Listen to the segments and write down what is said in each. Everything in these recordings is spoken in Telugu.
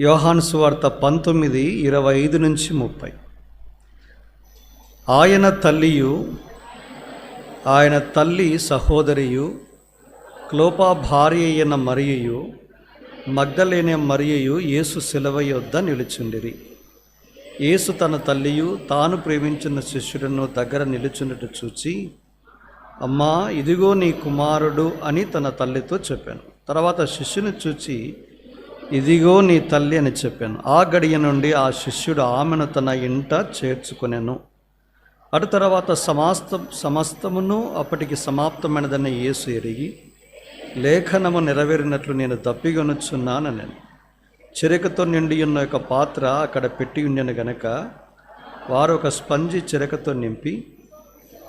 యోహాను సువార్త 19:25-30. ఆయన తల్లియు ఆయన తల్లి సహోదరియు క్లోపా భార్య అయిన మరియయు మగ్దలేనే మరియయు యేసు శిలువ యొద్ద నిలుచుండిరి. యేసు తన తల్లియు తాను ప్రేమించిన శిష్యులను దగ్గర నిలుచున్నట్టు చూచి, అమ్మా, ఇదిగో నీ కుమారుడు అని తన తల్లితో చెప్పాను. తర్వాత శిష్యుని చూచి, ఇదిగో నీ తల్లి అని చెప్పాను. ఆ గడియ నుండి ఆ శిష్యుడు ఆమెను తన ఇంట చేర్చుకొనెను. అటు తర్వాత సమస్తమును అప్పటికి సమాప్తమైనదని యేసు ఎరిగి, లేఖనము నెరవేరినట్లు నేను దప్పిగొనుచున్నానని చిరకతో నిండి ఉన్న ఒక పాత్ర అక్కడ పెట్టి ఉండెను గనక వారు ఒక స్పంజి చిరకతో నింపి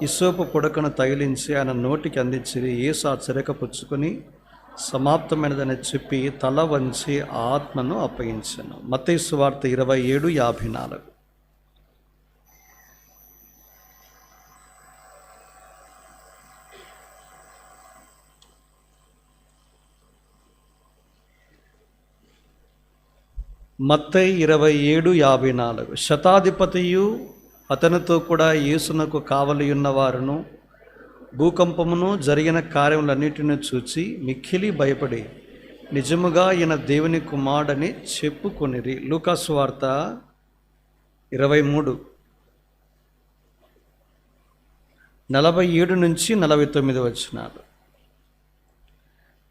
ఇసోపు పుడకను తగిలించి ఆయన నోటికి అందించి, యేసు ఆ చిరక పుచ్చుకొని సమాప్తమైనదని చెప్పి తల వంచి ఆత్మను అప్పగించాను. మత్తయి సువార్త 27:54. మత్తయి 27:54. శతాధిపతియు అతనితో కూడా యేసునకు కావలియున్న వారును భూకంపమును జరిగిన కార్యములన్నిటిని చూచి మిక్కిలి భయపడి నిజముగా ఈయన దేవుని కుమారుడని చెప్పుకొనిరి. లూకా సువార్త 23:47-49 వచనాలు.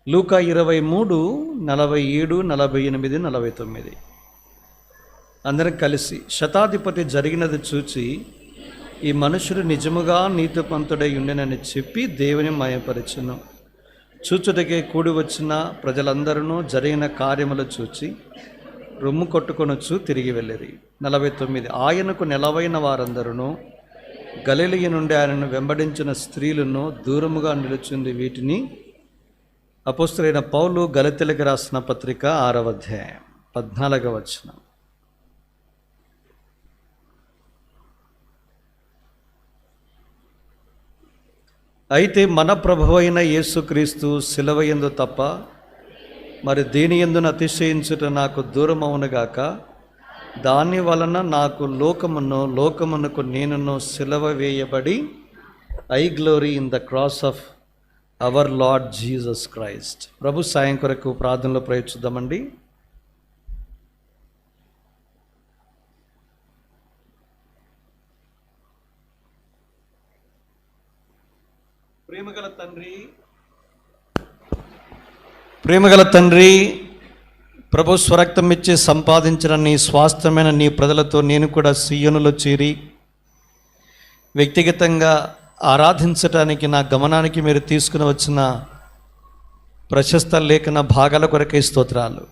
లూకా 23:47-48-49. అందరం కలిసి. శతాధిపతి జరిగినది చూచి, ఈ మనుషుడు నిజముగా నీతిమంతుడై ఉండెనని చెప్పి దేవుని మహిమపరచెను. చూచుటకే కూడి వచ్చిన ప్రజలందరూ జరిగిన కార్యములు చూచి రొమ్ము కొట్టుకొనొచ్చు తిరిగి వెళ్ళిరి. 49. ఆయనకు నెలవైన వారందరూ గలిలయ నుండి ఆయనను వెంబడించిన స్త్రీలను దూరముగా నిలుచుంది. వీటిని అపోస్తలుడైన పౌలు గలతీయులకు రాసిన పత్రిక 6వ అధ్యాయం 14వ వచనం. అయితే మన ప్రభువైన యేసుక్రీస్తు శిలువయందు తప్ప మరి దేని యందున అతిశయించుట నాకు దూరమవునుగాక. దాని వలన నాకు లోకమునకు నేనును సిలువ వేయబడి I glory in the cross of our Lord Jesus Christ. ప్రభు సాయం కొరకు ప్రార్థనలో ప్రయత్నిద్దామండి. ప్రేమగల తండ్రి, ప్రభు స్వరక్తం ఇచ్చి సంపాదించిన నీ స్వాస్థ్యమైన నీ ప్రజలతో నేను కూడా సీయోనులో చేరి వ్యక్తిగతంగా ఆరాధించటానికి నా గమనానికి మీరు తీసుకుని వచ్చిన ప్రశస్త లేఖన భాగాల కొరకే స్తోత్రాలు.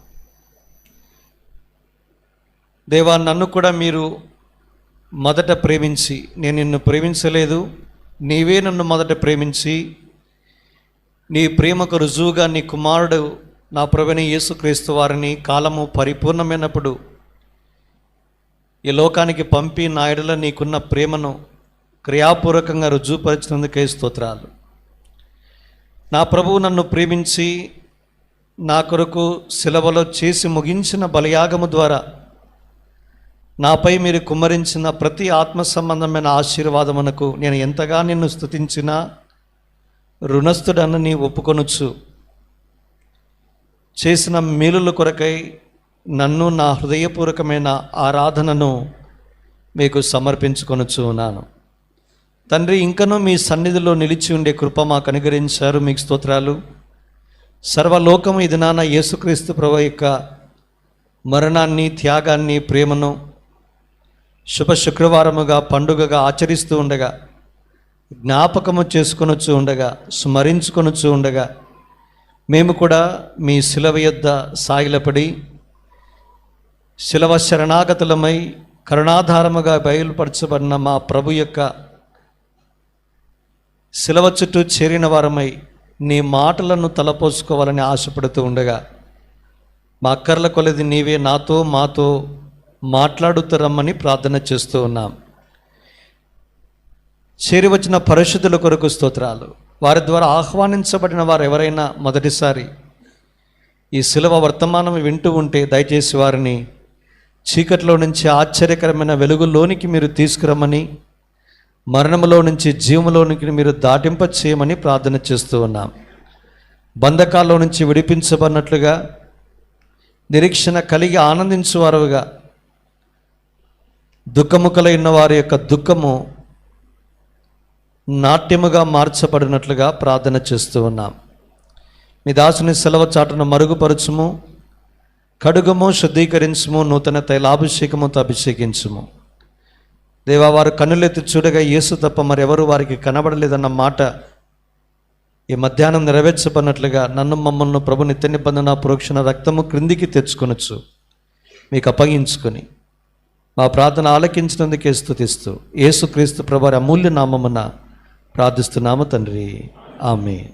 దేవా, నన్ను కూడా మీరు మొదట ప్రేమించి, నేను నిన్ను ప్రేమించలేదు, నీవే నన్ను మొదట ప్రేమించి నీ ప్రేమకు రుజువుగా నీ కుమారుడు నా ప్రభువైన యేసుక్రీస్తు వారిని కాలము పరిపూర్ణమైనప్పుడు ఈ లోకానికి పంపి నా ఎడల నీకున్న ప్రేమను క్రియాపూర్వకంగా రుజువుపరిచినందుకే స్తోత్రాలు. నా ప్రభువు నన్ను ప్రేమించి నా కొరకు శిలువలో చేసి ముగించిన బలియాగము ద్వారా నాపై మీరు కుమ్మరించిన ప్రతి ఆత్మ సంబంధమైన ఆశీర్వాదమునకు నేను ఎంతగా నిన్ను స్తుతించినా రుణస్థుడని నీ ఒప్పుకొనొచ్చు. చేసిన మేలుల కొరకై నన్ను నా హృదయపూర్వకమైన ఆరాధనను మీకు సమర్పించుకొనొచ్చు ఉన్నాను. తండ్రి, ఇంకనూ మీ సన్నిధిలో నిలిచి ఉండే కృప మాకు అనుగ్రహించారు, మీకు స్తోత్రాలు. సర్వలోకము ఇది నాన్న యేసుక్రీస్తు ప్రభువు యొక్క మరణాన్ని, త్యాగాన్ని, ప్రేమను శుభ శుక్రవారముగా పండుగగా ఆచరిస్తూ ఉండగా, జ్ఞాపకము చేసుకొనొచ్చు ఉండగా, స్మరించుకొనొచ్చు ఉండగా మేము కూడా మీ శిలువ యొద్ద సాగిలపడి శిలువ శరణాగతులమై కరుణాధారముగా బయలుపరచబడిన మా ప్రభు యొక్క శిలువ చుట్టూ చేరిన వారమై నీ మాటలను తలపోసుకోవాలని ఆశపడుతూ ఉండగా మా అక్కర్ల కొలది నీవే నాతో మాతో మాట్లాడుతారమ్మని ప్రార్థన చేస్తూ ఉన్నాం. చేరి వచ్చిన పరిశుద్ధుల కొరకు స్తోత్రాలు. వారి ద్వారా ఆహ్వానించబడిన వారు ఎవరైనా మొదటిసారి ఈ శిలువ వర్తమానం వింటూ ఉంటే దయచేసి వారిని చీకట్లో నుంచి ఆశ్చర్యకరమైన వెలుగులోనికి మీరు తీసుకురమ్మని, మరణములో నుంచి జీవములోనికి మీరు దాటింప చేయమని ప్రార్థన చేస్తూ ఉన్నాం. బంధకాల్లో నుంచి విడిపించబడినట్లుగా నిరీక్షణ కలిగి ఆనందించువారుగా, దుఃఖముఖలైన వారి యొక్క దుఃఖము నాట్యముగా మార్చబడినట్లుగా ప్రార్థన చేస్తూ ఉన్నాం. మీ దాసుని సెలవు చాటును మరుగుపరచుము, కడుగుము, శుద్ధీకరించుము, నూతన తైలాభిషేకముతో అభిషేకించుము. దేవా, వారు కన్నులెత్తి చూడగా యేసు తప్ప మరెవరు వారికి కనబడలేదన్న మాట ఈ మధ్యాహ్నం నెరవేర్చబడినట్లుగా నన్ను మమ్మల్ని ప్రభు నిత్య నిబంధన ప్రోక్షణ రక్తము క్రిందికి తెచ్చుకొనొచ్చు మీకు అప్పగించుకొని మా ప్రార్థన ఆలకించినందుకే స్తుతిస్తూ యేసుక్రీస్తు ప్రభు అమూల్య నామమున ప్రార్థిస్తున్నాము తండ్రి, ఆమేన్.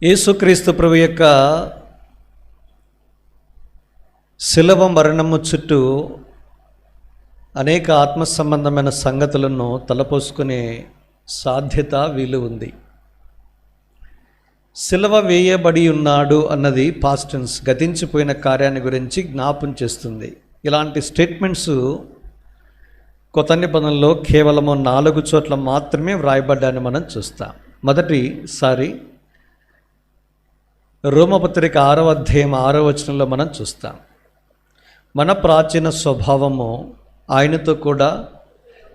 యేసుక్రీస్తు ప్రభు యొక్క శిలువ మరణము చుట్టూ అనేక ఆత్మ సంబంధమైన సంగతులను తలపోసుకునే సాధ్యత వీలు ఉంది. శిలువ వేయబడి ఉన్నాడు అన్నది పాస్ట్ టెన్స్, గతించిపోయిన కార్యాన్ని గురించి జ్ఞాపం చేస్తుంది. ఇలాంటి స్టేట్మెంట్స్ కొత్త నిబంధనలో కేవలము 4 చోట్ల మాత్రమే వ్రాయబడ్డాన్ని మనం చూస్తాం. మొదటిసారి రోమపత్రిక 6వ అధ్యాయం 6వ వచనంలో మనం చూస్తాం. మన ప్రాచీన స్వభావము ఆయనతో కూడా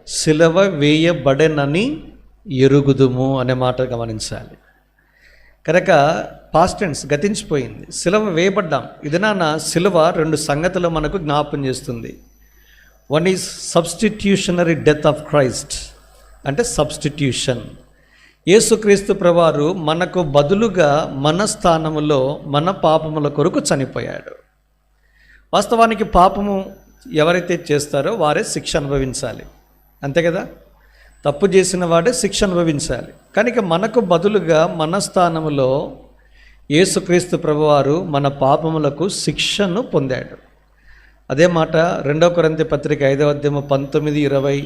శిలువ వేయబడెనని ఎరుగుదుము అనే మాట గమనించాలి. కనుక పాస్ట్ టెన్స్, గతించిపోయింది, శిలువ వేయబడ్డాం. ఇది శిలువ 2 సంగతులు మనకు జ్ఞాపం చేస్తుంది. One is substitutionary death of Christ, అంటే సబ్స్టిట్యూషన్. యేసుక్రీస్తు ప్రభువారు మనకు బదులుగా మన స్థానములో మన పాపముల కొరకు చనిపోయాడు. వాస్తవానికి పాపము ఎవరైతే చేస్తారో వారే శిక్ష అనుభవించాలి, అంతే కదా? తప్పు చేసిన వాడే శిక్ష అనుభవించాలి. కనుక మనకు బదులుగా మన స్థానములో యేసుక్రీస్తు ప్రభువారు మన పాపములకు శిక్షను పొందాడు. అదే మాట 2 కొరింథీ పత్రిక 5వ అధ్యాయం 19, 20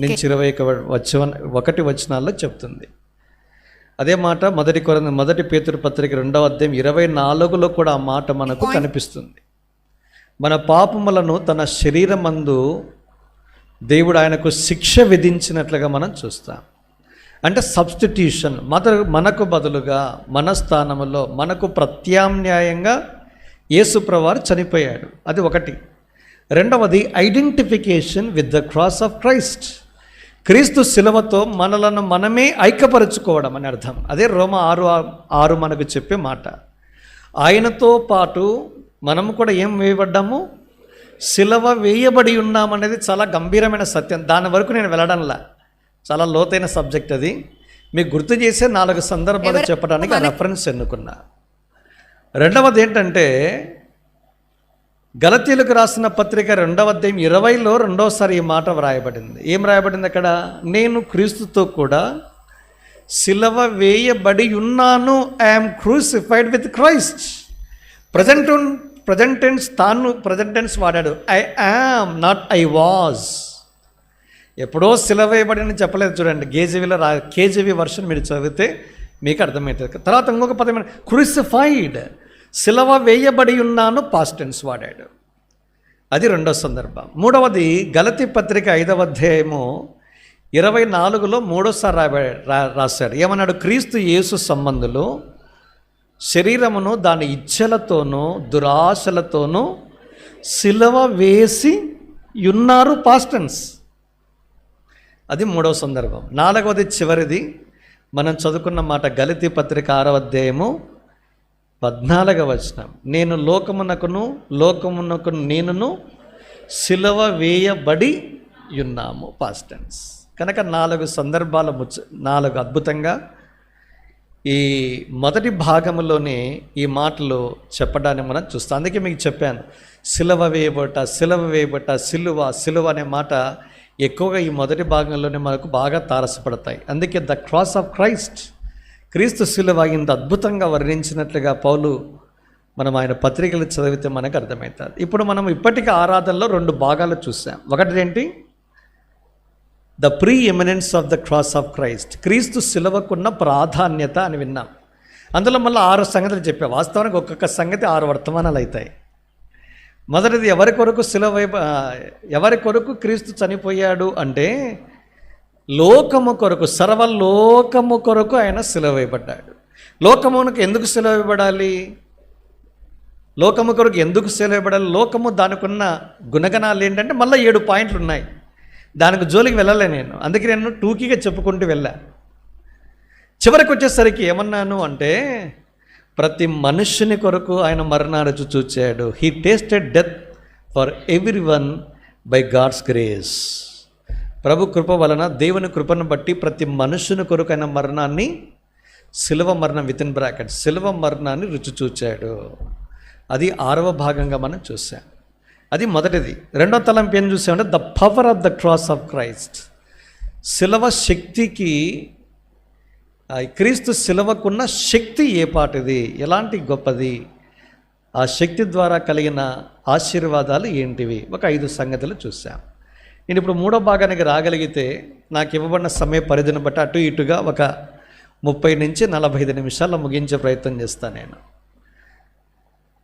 నుంచి 21 వచనాల్లో చెప్తుంది. అదే మాట మొదటి పేతురు పత్రిక 2వ అధ్యాయం 24లో కూడా ఆ మాట మనకు కనిపిస్తుంది. మన పాపములను తన శరీరమందు దేవుడు ఆయనకు శిక్ష విధించినట్లుగా మనం చూస్తాం. అంటే సబ్స్టిట్యూషన్, మనకు బదులుగా మన స్థానములో మనకు ప్రత్యామ్నాయంగా యేసు ప్రభువారు చనిపోయాడు. అది ఒకటి. రెండవది identification with the cross of Christ. క్రీస్తు శిలువతో మనలను మనమే ఐక్యపరచుకోవడం అని అర్థం. అదే రోమా 6:6 మనకు చెప్పే మాట. ఆయనతో పాటు మనము కూడా ఏం వేయబడ్డాము? శిలువ వేయబడి ఉన్నామనేది చాలా గంభీరమైన సత్యం. దాని వరకు నేను వెళ్ళడంలా, చాలా లోతైన సబ్జెక్ట్ అది. మీకు గుర్తు చేసే 4 సందర్భాలు చెప్పడానికి ఆ రెఫరెన్స్ ఎన్నుకున్నా. రెండవది ఏంటంటే, గలతీయులకు రాసిన పత్రిక 2వ అధ్యాయం 20లో రెండోసారి ఈ మాట వ్రాయబడింది. ఏం రాయబడింది అక్కడ? నేను క్రీస్తుతో కూడా శిలువ వేయబడి ఉన్నాను, I'm crucified with Christ. Present tense వాడాడు. I am, not I was. ఎప్పుడో శిలువ వేయబడి చెప్పలేదు చూడండి. కేజీవీ వర్షన్ మీరు చదివితే మీకు అర్థమవుతుంది. తర్వాత ఇంకొక పదం క్రూసిఫైడ్, శిలువ వేయబడి ఉన్నాను, పాస్ట్ టెన్స్ వాడాడు. అది రెండో సందర్భం. మూడవది గలతీ పత్రిక 5వ అధ్యాయము 24లో మూడోసారి రాశాడు. ఏమన్నాడు? క్రీస్తు యేసు సంబంధులు శరీరమును దాని ఇచ్ఛలతోనూ దురాశలతోనూ శిలువ వేసి ఉన్నారు, పాస్ట్ టెన్స్. అది మూడవ సందర్భం. నాలుగవది చివరిది మనం చదువుకున్న మాట, గలతీ పత్రిక 6వ అధ్యాయము 14వ వచనం. నేను లోకమునకు నేనును శిలువ వేయబడి ఉన్నాము, పాస్ట్ టెన్స్. కనుక 4 సందర్భాల 4 అద్భుతంగా ఈ మొదటి భాగంలోనే ఈ మాటలు చెప్పడాన్ని మనం చూస్తాం. అందుకే మీకు చెప్పాను, శిలువ వేయబట్ట, సిలువ అనే మాట ఎక్కువగా ఈ మొదటి భాగంలోనే మనకు బాగా తారసపడతాయి. అందుకే ద క్రాస్ ఆఫ్ క్రైస్ట్, క్రీస్తు శిలువ ఇంత అద్భుతంగా వర్ణించినట్లుగా పౌలు మనం ఆయన పత్రికలు చదివితే మనకు అర్థమవుతుంది. ఇప్పుడు మనం ఇప్పటికీ ఆరాధనలో 2 భాగాలు చూసాం. ఒకటి ఏంటి? The pre eminence of the cross of Christ, క్రీస్తు శిలువకున్న ప్రాధాన్యత అని విన్నాం. అందులో మళ్ళీ 6 సంగతులు చెప్పా. వాస్తవానికి ఒక్కొక్క సంగతి 6 వర్తమానాలు అవుతాయి. మొదటిది ఎవరి కొరకు క్రీస్తు చనిపోయాడు అంటే లోకము కొరకు, సర్వలోకము కొరకు ఆయన సిలువ వేయబడ్డాడు. లోకమునకు ఎందుకు సిలువ వేయబడాలి? లోకము కొరకు ఎందుకు సిలువ వేయబడాలి? లోకము దానికి ఉన్న గుణగణాలు ఏంటంటే మళ్ళీ 7 పాయింట్లు ఉన్నాయి. దానికి జోలికి వెళ్ళలే నేను, అందుకే నేను టూకీగా చెప్పుకుంటూ వెళ్ళా. చివరికి వచ్చేసరికి ఏమన్నాను అంటే ప్రతి మనుష్యుని కొరకు ఆయన మరణాన్ని చూచాడు. He tasted death for every one by God's grace. ప్రభు కృప వలన, దేవుని కృపను బట్టి ప్రతి మనుష్యుని కొరకు ఆయన మరణాన్ని, సిలువ మరణం వితిన్ బ్రాకెట్, సిలువ మరణాన్ని రుచి చూచాడు. అది 6వ భాగంగా మనం చూసాం. అది మొదటిది. 2వ తలంపు ఏం చూసామంటే the power of the cross of Christ. సిలువ శక్తికి, క్రీస్తు సిలువకున్న శక్తి ఏ పాటిది, ఎలాంటి గొప్పది, ఆ శక్తి ద్వారా కలిగిన ఆశీర్వాదాలు ఏంటివి, ఒక 5 సంగతులు చూసాం. నేను ఇప్పుడు 3వ భాగానికి రాగలిగితే నాకు ఇవ్వబడిన సమయ పరిధిని బట్టి అటు ఇటుగా ఒక 30 నుంచి 45 నిమిషాల్లో ముగించే ప్రయత్నం చేస్తాను నేను.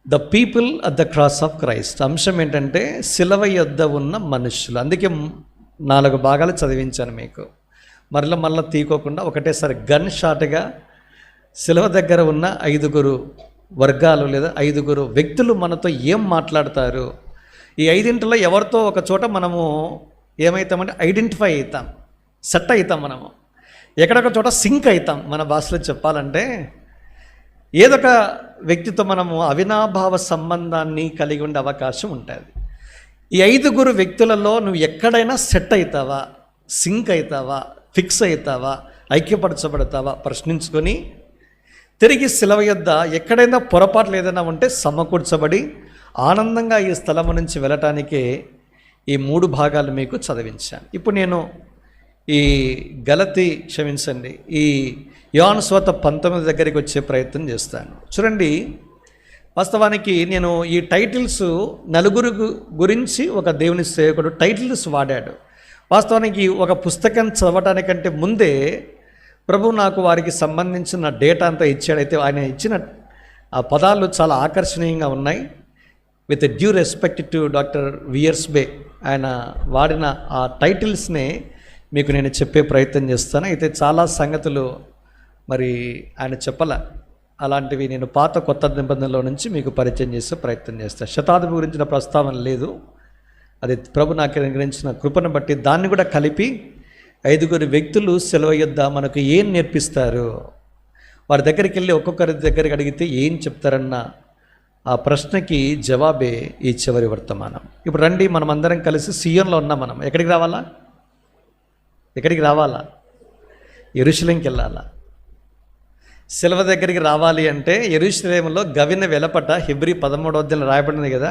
The people at the cross of Christ. అంశం ఏంటంటే సిలువ యొద్ద ఉన్న మనుషులు. అందుకే 4 భాగాలు చదివించాను మీకు. మళ్ళీ తీకోకుండా ఒకటేసారి గన్ షాట్గా సిలువ దగ్గర ఉన్న 5 వర్గాలు లేదా 5 వ్యక్తులు మనతో ఏం మాట్లాడతారు, ఈ 5 ఎవరితో ఒక చోట మనము ఏమవుతామంటే ఐడెంటిఫై అవుతాం, సెట్ అవుతాం. మనము ఎక్కడొక చోట సింక్ అవుతాం. మన భాషలో చెప్పాలంటే ఏదొక వ్యక్తితో మనము అవినాభావ సంబంధాన్ని కలిగి ఉండే అవకాశం ఉంటుంది. ఈ 5 వ్యక్తులలో నువ్వు ఎక్కడైనా సెట్ అవుతావా, సింక్ అవుతావా, ఫిక్స్ అవుతావా, ఐక్యపరచబడతావా ప్రశ్నించుకొని తిరిగి సిలువ యొద్ద ఎక్కడైనా పొరపాట్లు ఏదైనా ఉంటే సమకూర్చబడి ఆనందంగా ఈ స్థలము నుంచి వెళ్ళటానికే ఈ 3 భాగాలు మీకు చదివించాను. ఇప్పుడు నేను ఈ ఈ యోహాను సువార్త 19 దగ్గరికి వచ్చే ప్రయత్నం చేస్తాను. చూడండి, వాస్తవానికి నేను ఈ టైటిల్స్ 4 గురించి ఒక దేవుని సేవకుడు టైటిల్స్ వాడాడు. వాస్తవానికి ఒక పుస్తకం చదవటానికంటే ముందే ప్రభు నాకు వారికి సంబంధించిన డేటా అంతా ఇచ్చాడైతే ఆయన ఇచ్చిన ఆ పదాలు చాలా ఆకర్షణీయంగా ఉన్నాయి. With due respect to doctor Wiersbe, ఆయన వాడిన ఆ టైటిల్స్నే మీకు నేను చెప్పే ప్రయత్నం చేస్తాను. అయితే చాలా సంగతులు మరి ఆయన చెప్పాల, అలాంటివి నేను పాత కొత్త నిబంధనలో నుంచి మీకు పరిచయం చేసే ప్రయత్నం చేస్తాను. శతాబ్ది గురించిన ప్రస్తావన లేదు, అది ప్రభు నాకు అనుగ్రహించిన కృపను బట్టి దాన్ని కూడా కలిపి 5 వ్యక్తులు సిలువ యొద్ద మనకు ఏం నేర్పిస్తారు, వారి దగ్గరికి వెళ్ళి ఒక్కొక్కరి దగ్గరికి అడిగితే ఏం చెప్తారన్న ఆ ప్రశ్నకి జవాబే ఈ చివరి వర్తమానం. ఇప్పుడు రండి, మనం అందరం కలిసి సియోన్లో ఉన్నాం. మనం ఎక్కడికి రావాలా? యెరూషలేంకి వెళ్ళాలా? సిలువ దగ్గరికి రావాలి అంటే యెరూషలేములో గవిన వెలపట హెబ్రీ 13వ అధ్యాయంలో రాయబడింది కదా,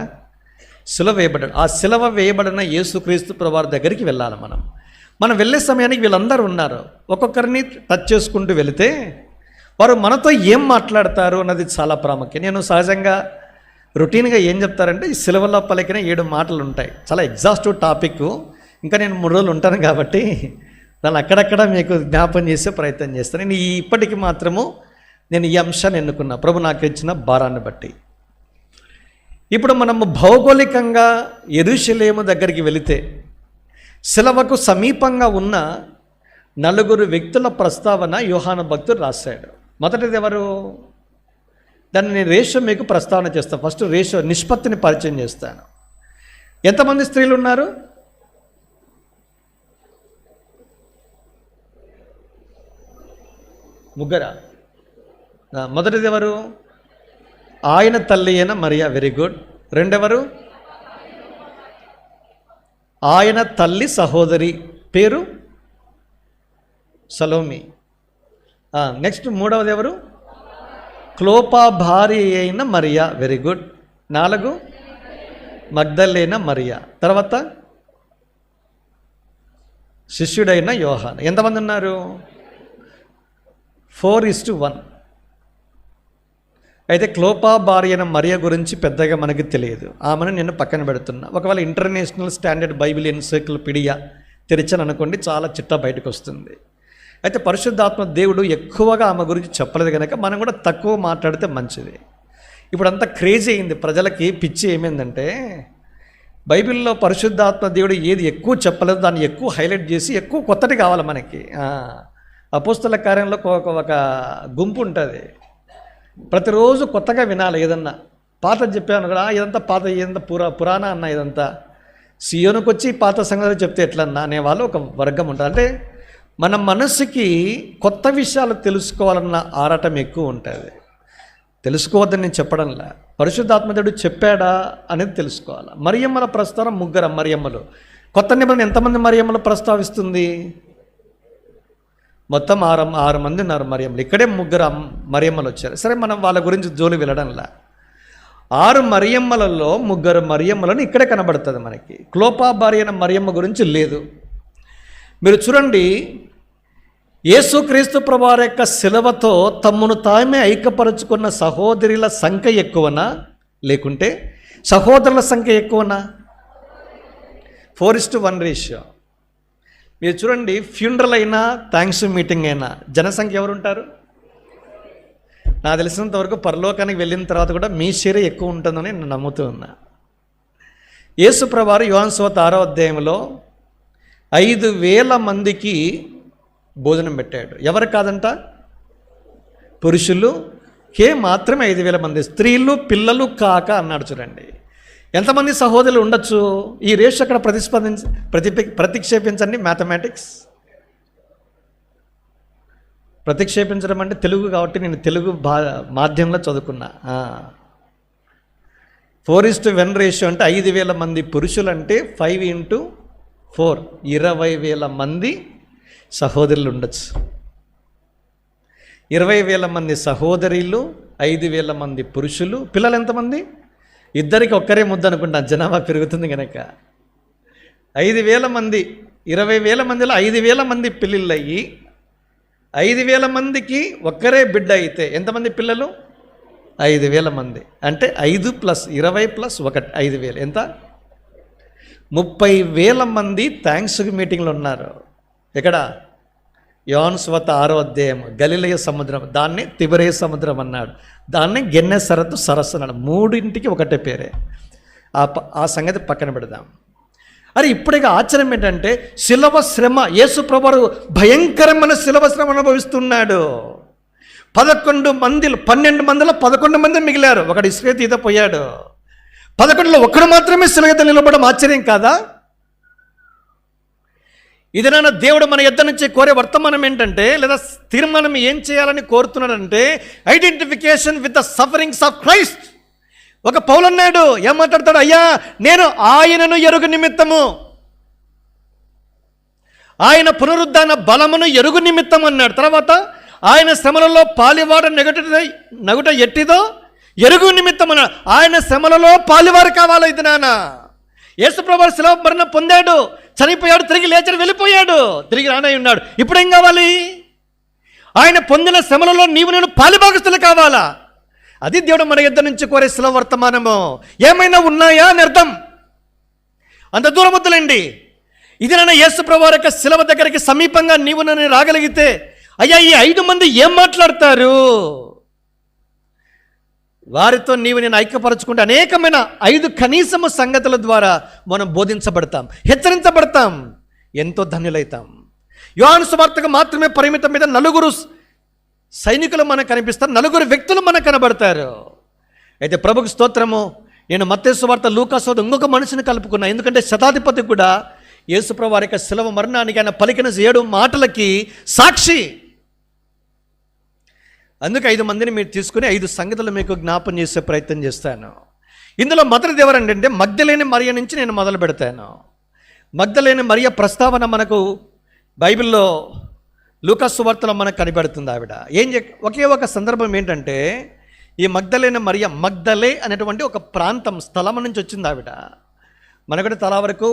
సిలువ వేయబడ్డాడు. ఆ సిలువ వేయబడిన యేసుక్రీస్తు ప్రభువారి దగ్గరికి వెళ్ళాలి. మనం వెళ్ళే సమయానికి వీళ్ళందరూ ఉన్నారు. ఒక్కొక్కరిని టచ్ చేసుకుంటూ వెళితే వారు మనతో ఏం మాట్లాడతారు అన్నది చాలా ప్రాముఖ్యం. నేను సహజంగా రొటీన్గా ఏం చెప్తారంటే ఈ సిలువలో పలికిన 7 మాటలు ఉంటాయి. చాలా ఎగ్జాస్టివ్ టాపిక్. ఇంకా నేను 3 రోజులు ఉంటాను కాబట్టి దాన్ని అక్కడక్కడ మీకు జ్ఞాపం చేసే ప్రయత్నం చేస్తాను. నేను ఇప్పటికి మాత్రము నేను ఈ అంశాన్ని ఎన్నుకున్నా ప్రభు నాకు ఇచ్చిన భారాన్ని బట్టి. ఇప్పుడు మనము భౌగోళికంగా యెరూషలేము దగ్గరికి వెళితే సిలువకు సమీపంగా ఉన్న 4 వ్యక్తుల ప్రస్తావన యోహాను భక్తుడు రాశాడు. మొదటిది ఎవరు? దాన్ని నేను రేషియో మీకు ప్రస్తావన చేస్తాను. ఫస్ట్ రేషియో నిష్పత్తిని పరిచయం చేస్తాను. ఎంతమంది స్త్రీలు ఉన్నారు? 3. మొదటిది ఎవరు? ఆయన తల్లి అయిన మరియా. Very good. రెండెవరు? ఆయన తల్లి సహోదరి పేరు సలోమి. నెక్స్ట్ 3వది ఎవరు? క్లోపా భార్య అయిన మరియా. Very good. 4 మగ్దలేన మరియా. తర్వాత శిష్యుడైన యోహాను. ఎంతమంది ఉన్నారు? 4:1. అయితే క్లోపా భార్య అయిన మరియ గురించి పెద్దగా మనకి తెలియదు. ఆమెను నేను పక్కన పెడుతున్నా. ఒకవేళ ఇంటర్నేషనల్ స్టాండర్డ్ బైబిల్ ఎన్సైక్లోపీడియా తెరిచాను అనుకోండి, చాలా చిట్టా బయటకు వస్తుంది. అయితే పరిశుద్ధాత్మ దేవుడు ఎక్కువగా ఆమె గురించి చెప్పలేదు కనుక మనం కూడా తక్కువ మాట్లాడితే మంచిది. ఇప్పుడు అంతా క్రేజీ అయింది, ప్రజలకి పిచ్చి ఏమైందంటే బైబిల్లో పరిశుద్ధాత్మ దేవుడు ఏది ఎక్కువ చెప్పలేదు దాన్ని ఎక్కువ హైలైట్ చేసి ఎక్కువ కొత్తటి కావాలి మనకి. అపోస్తల కార్యంలో ఒక గుంపు ఉంటుంది, ప్రతిరోజు కొత్తగా వినాలి. ఏదన్నా పాత చెప్పాను కదా, ఇదంతా పాత, ఇదంతా పురాణ అన్న, ఇదంతా సియోనుకు వచ్చి పాత సంగతులు చెప్తే ఎట్లన్నా అనేవాళ్ళు ఒక వర్గం ఉంటారు. అంటే మన మనసుకి కొత్త విషయాలు తెలుసుకోవాలన్న ఆరాటం ఎక్కువ ఉంటుంది. తెలుసుకోవద్దని నేను చెప్పడంలా, పరిశుద్ధాత్మదేవుడు చెప్పాడా అనేది తెలుసుకోవాలి. మరియమ్మల ప్రస్తావన ముగ్గురు మరియమ్మలు. కొత్త నిబంధన ఎంతమంది మరియమ్మలు ప్రస్తావిస్తుంది? మొత్తం ఆరు మంది ఉన్నారు మరియమ్మలు. ఇక్కడే ముగ్గురు మరియమ్మలు వచ్చారు. సరే, మనం వాళ్ళ గురించి జోలి వెళ్ళడంలా. 6 మరియమ్మలలో ముగ్గురు మరియమ్మలను ఇక్కడే కనబడుతుంది మనకి. క్లోపా భార్య అయిన మరియమ్మ గురించి లేదు. మీరు చూడండి, యేసుక్రీస్తు ప్రభువారి యొక్క శిలువతో తమ్మును తామే ఐక్యపరుచుకున్న సహోదరుల సంఖ్య ఎక్కువనా, లేకుంటే సహోదరుల సంఖ్య ఎక్కువనా? 4:1 రేషియో. మీరు చూడండి, ఫ్యూనరల్ అయినా థ్యాంక్స్ మీటింగ్ అయినా జనసంఖ్య ఎవరు ఉంటారు? నాకు తెలిసినంత వరకు పరలోకానికి వెళ్ళిన తర్వాత కూడా మీ షేరే ఎక్కువ ఉంటుందని నేను నమ్ముతూ ఉన్నా. యేసు ప్రభువారు యోహాను సువార్త 6వ అధ్యాయంలో 5,000 మందికి భోజనం పెట్టాడు. ఎవరు కాదంట? పురుషులుకే మాత్రమే 5,000 మంది, స్త్రీలు పిల్లలు కాక అన్నాడు. చూడండి, ఎంతమంది సహోదరులు ఉండొచ్చు? ఈ రేషు అక్కడ ప్రతిక్షేపించండి. మ్యాథమెటిక్స్ ప్రతిక్షేపించడం అంటే తెలుగు కాబట్టి నేను తెలుగు మాధ్యమంలో చదువుకున్నా. 4:1 రేషియో అంటే 5,000 మంది పురుషులు అంటే 5 × 4 20,000 మంది సహోదరులు ఉండొచ్చు. 20,000 మంది సహోదరులు, 5,000 మంది పురుషులు. పిల్లలు ఎంతమంది? ఇద్దరికి ఒక్కరే ముద్ద అనుకుంటా, జనాభా పెరుగుతుంది కనుక. 5,000 మంది, 20,000 మందిలో 5,000 మంది పిల్లలు అయ్యి 5,000 మందికి ఒక్కరే బిడ్డ అయితే ఎంతమంది పిల్లలు? 5,000 మంది. అంటే 5 + 20 + 1 5,000 ఎంత? 30,000 మంది థ్యాంక్స్ మీటింగ్లో ఉన్నారు. ఎక్కడ? యోహాను సువార్త 6వ అధ్యాయం. గలిలయ సముద్రం, దాన్ని తిబెరే సముద్రం అన్నాడు, దాన్ని గెన్నెసరతు సరస్సు అన్నాడు. మూడింటికి ఒకటే పేరే. ఆ సంగతి పక్కన పెడదాం. అరే, ఇప్పుడే ఆశ్చర్యం ఏంటంటే శిలవ శ్రమ, యేసు ప్రభువు భయంకరమైన శిలవ శ్రమ అనుభవిస్తున్నాడు. 12 మందిలో 11 మంది మిగిలారు. ఒకడు ఇసుక ఈత పోయాడు. 11లో ఒక్కడు మాత్రమే శిలువ ఎదుట నిలబడడం ఆశ్చర్యం కాదా? ఇదేనా దేవుడు మన యుద్ధ నుంచి కోరే వర్తమానం ఏంటంటే, లేదా తీర్మానం ఏం చేయాలని కోరుతున్నాడంటే, identification with the sufferings of Christ. ఒక పౌలు అన్నాడు, ఏం మాట్లాడతాడు? అయ్యా, నేను ఆయనను ఎరుగు నిమిత్తము, ఆయన పునరుద్ధాన బలమును ఎరుగు నిమిత్తం అన్నాడు. తర్వాత ఆయన శ్రమలలో పాలివాడ నగుట ఎట్టిదో ఎరుగు నిమిత్తం అన్నాడు. ఆయన శ్రమలలో పాలివారు కావాలి. ఇది నాన్న యేసు ప్రభువు శిలువ మరణం పొందాడు, చనిపోయాడు, తిరిగి లేచాడు, వెళ్ళిపోయాడు, తిరిగి రానై ఉన్నాడు. ఇప్పుడు ఏం కావాలి? ఆయన పొందిన శ్రమలలో నీవు నేను పాలిభాగస్తులు కావాలా? అది దేవుడు మన యుద్ధ నుంచి కోరే శిలువ వర్తమానము. ఏమైనా ఉన్నాయా అని అర్థం. అంత దూరం వద్దులేండి. ఇది నన్ను యేసు ప్రభువు యొక్క శిలువ దగ్గరికి సమీపంగా నీవు నన్ను రాగలిగితే, అయ్యా, ఈ 5 మంది ఏం మాట్లాడతారు? వారితో నీవు నేను ఐక్యపరచుకుంటే అనేకమైన 5 కనీసము సంగతుల ద్వారా మనం బోధించబడతాం, హెచ్చరించబడతాం, ఎంతో ధన్యులైతాం. యోహాను సువార్తకు మాత్రమే పరిమితం మీద 4 సైనికులు మనకు కనిపిస్తారు, 4 వ్యక్తులు మనకు కనబడతారు. అయితే ప్రభుకు స్తోత్రము. నేను మత్తయి సువార్త, లూకా సువార్త ఇంకొక మనిషిని కలుపుకున్నా. ఎందుకంటే శతాధిపతి కూడా యేసు ప్రభువు వారి యొక్క శిలువ మరణానికి ఆయన పలికిన 7 మాటలకి సాక్షి. అందుకే 5 మందిని మీరు తీసుకుని 5 సంగతులు మీకు జ్ఞాపం చేసే ప్రయత్నం చేస్తాను. ఇందులో మొదటిది ఎవరంటే మగ్దలేని మరియ నుంచి నేను మొదలు పెడతాను. మగ్దలేని మరియ ప్రస్తావన మనకు బైబిల్లో లూకా సువార్తలో మనకు కనిపెడుతుంది. ఆవిడ ఒకే ఒక సందర్భం ఏంటంటే, ఈ మగ్దలేని మరియ, మగ్దలే అనేటువంటి ఒక ప్రాంతం, స్థలం నుంచి వచ్చింది ఆవిడ. మనకంటే తలా వరకు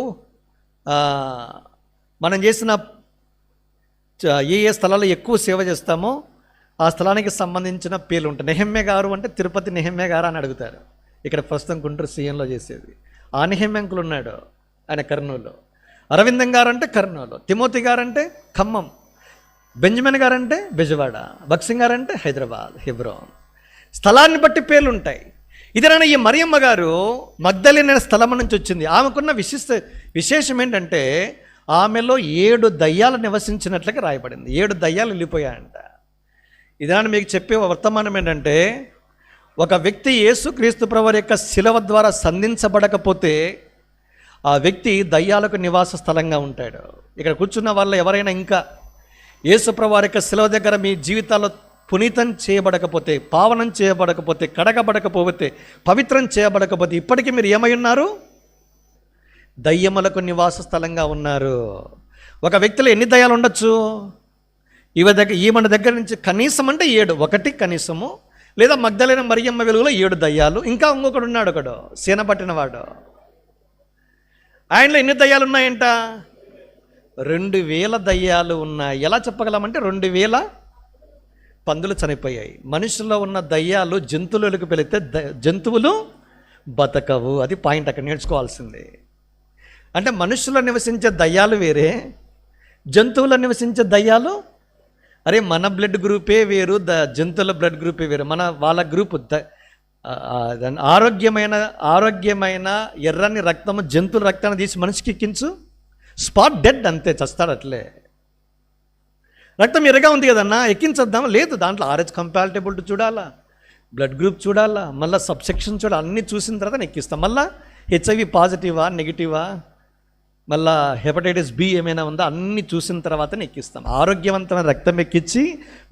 మనం చేసిన ఏ స్థలాల్లో ఎక్కువ సేవ చేస్తామో ఆ స్థలానికి సంబంధించిన పేర్లు ఉంటాయి. నెహెమ్యా గారు అంటే తిరుపతి నెహెమ్యా గారు అని అడుగుతారు. ఇక్కడ ప్రస్తుతం గుంటూరు సీఎంలో చేసేది ఆ నెహెమ్యంకులు ఉన్నాడు, ఆయన కర్నూలు. అరవిందం గారు అంటే కర్నూలు, తిమోతి గారు అంటే ఖమ్మం, బెంజమిన్ గారు అంటే బెజవాడ, బక్సింగ్ గారు అంటే హైదరాబాద్, హెబ్రోన్. స్థలాన్ని బట్టి పేర్లు ఉంటాయి. ఇదేనా ఈ మరియమ్మ గారు మగ్దలేనే అనే స్థలం నుంచి వచ్చింది. ఆమెకున్న విశేషం ఏంటంటే ఆమెలో 7 దయ్యాలు నివసించినట్లుగా రాయబడింది. 7 దయ్యాలు వెళ్ళిపోయాయంట. ఇదేనా మీకు చెప్పే వర్తమానం ఏంటంటే ఒక వ్యక్తి యేసుక్రీస్తు ప్రభువు యొక్క శిలువ ద్వారా సంధించబడకపోతే ఆ వ్యక్తి దయ్యాలకు నివాస స్థలంగా ఉంటాడు. ఇక్కడ కూర్చున్న వాళ్ళు ఎవరైనా ఇంకా యేసు ప్రభువు యొక్క శిలువ దగ్గర మీ జీవితాల్లో పునీతం చేయబడకపోతే, పావనం చేయబడకపోతే, కడగబడకపోతే, పవిత్రం చేయబడకపోతే ఇప్పటికీ మీరు ఏమై ఉన్నారు? దయ్యములకు నివాస స్థలంగా ఉన్నారు. ఒక వ్యక్తిలో ఎన్ని దయ్యాలు ఉండొచ్చు? ఈమె దగ్గర నుంచి కనీసం అంటే 7, ఒకటి కనీసము, లేదా మగ్దలేన మరియమ్మ వెలుగులో 7 దయ్యాలు. ఇంకా ఇంకొకడు ఉన్నాడు, ఒకడు సీన పట్టినవాడు. ఆయనలో ఎన్ని దయ్యాలు ఉన్నాయంట? 2000 దయ్యాలు ఉన్నాయి. ఎలా చెప్పగలమంటే 2000 పందులు చనిపోయాయి. మనుషుల్లో ఉన్న దయ్యాలు జంతువులకు వెళితే జంతువులు బతకవు. అది పాయింట్ అక్కడ నేర్చుకోవాల్సింది. అంటే మనుషుల్లో నివసించే దయ్యాలు వేరే, జంతువుల్లో నివసించే దయ్యాలు అరే మన బ్లడ్ గ్రూపే వేరు, జంతువుల బ్లడ్ గ్రూపే వేరు. వాళ్ళ గ్రూపు ఆరోగ్యమైన ఎర్రని రక్తము జంతువుల రక్తాన్ని తీసి మనిషికి ఎక్కించు, స్పాట్ డెడ్, అంతే, చస్తాడు అట్లే. రక్తం ఎర్రగా ఉంది కదన్నా, ఎక్కించద్దాం, లేదు, దాంట్లో RH కంపాటబిలిటీ చూడాలా, బ్లడ్ గ్రూప్ చూడాలా, మళ్ళీ సబ్సెక్షన్ చూడాలి, అన్నీ చూసిన తర్వాత ఎక్కిస్తాం. మళ్ళీ HIV పాజిటివా నెగిటివా, మళ్ళా హెపటైటిస్ B ఏమైనా ఉందా, అన్నీ చూసిన తర్వాతనే ఎక్కిస్తాం. ఆరోగ్యవంతమైన రక్తం ఎక్కించి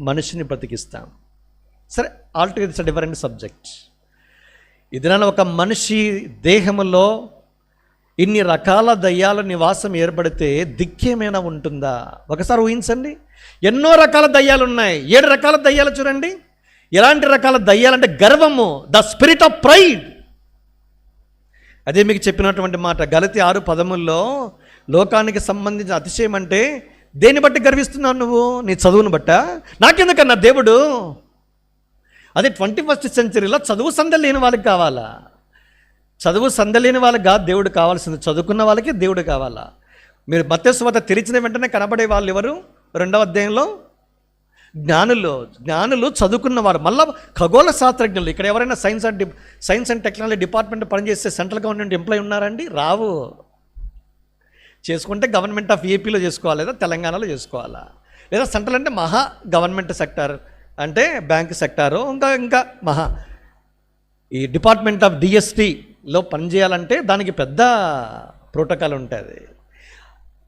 మనిషిని బ్రతికిస్తాం. సరే, ఆల్టుగెదర్ ఇట్స్ డిఫరెంట్ సబ్జెక్ట్. ఇదిన ఒక మనిషి దేహములో ఇన్ని రకాల దయ్యాల నివాసం ఏర్పడితే దిక్కేమైనా ఉంటుందా? ఒకసారి ఊహించండి. ఎన్నో రకాల దయ్యాలు ఉన్నాయి. 7 రకాల దయ్యాలు చూడండి. ఎలాంటి రకాల దయ్యాలంటే గర్వము, ద స్పిరిట్ ఆఫ్ ప్రైడ్. అదే మీకు చెప్పినటువంటి మాట గలతీ 6:13లో లోకానికి సంబంధించిన అతిశయం అంటే దేన్ని బట్టి గర్విస్తున్నావు నువ్వు? నీ చదువును బట్ట? నాకెందుకన్నా దేవుడు? అదే 21st సెంచరీలో చదువు సంధ్య లేని వాళ్ళకి కావాలా? చదువు సంధ్య లేని వాళ్ళకి కాదు దేవుడు కావాల్సింది, చదువుకున్న వాళ్ళకి దేవుడు కావాలా? మీరు మత్తయి సువార్త తెరిచిన వెంటనే కనబడే వాళ్ళు ఎవరు? 2వ అధ్యాయంలో జ్ఞానులు చదువుకున్నవారు, మళ్ళీ ఖగోళ శాస్త్రజ్ఞులు. ఇక్కడ ఎవరైనా సైన్స్ అండ్ టెక్నాలజీ డిపార్ట్మెంట్ పనిచేస్తే సెంట్రల్ గవర్నమెంట్ ఎంప్లాయ్ ఉన్నారండి? రావు. చేసుకుంటే గవర్నమెంట్ ఆఫ్ ఏపీలో చేసుకోవాలి, లేదా తెలంగాణలో చేసుకోవాలా, లేదా సెంట్రల్ అంటే మహా గవర్నమెంట్ సెక్టార్ అంటే బ్యాంక్ సెక్టారు, ఇంకా మహా ఈ డిపార్ట్మెంట్ ఆఫ్ DSTలో పనిచేయాలంటే దానికి పెద్ద ప్రోటోకాల్ ఉంటుంది.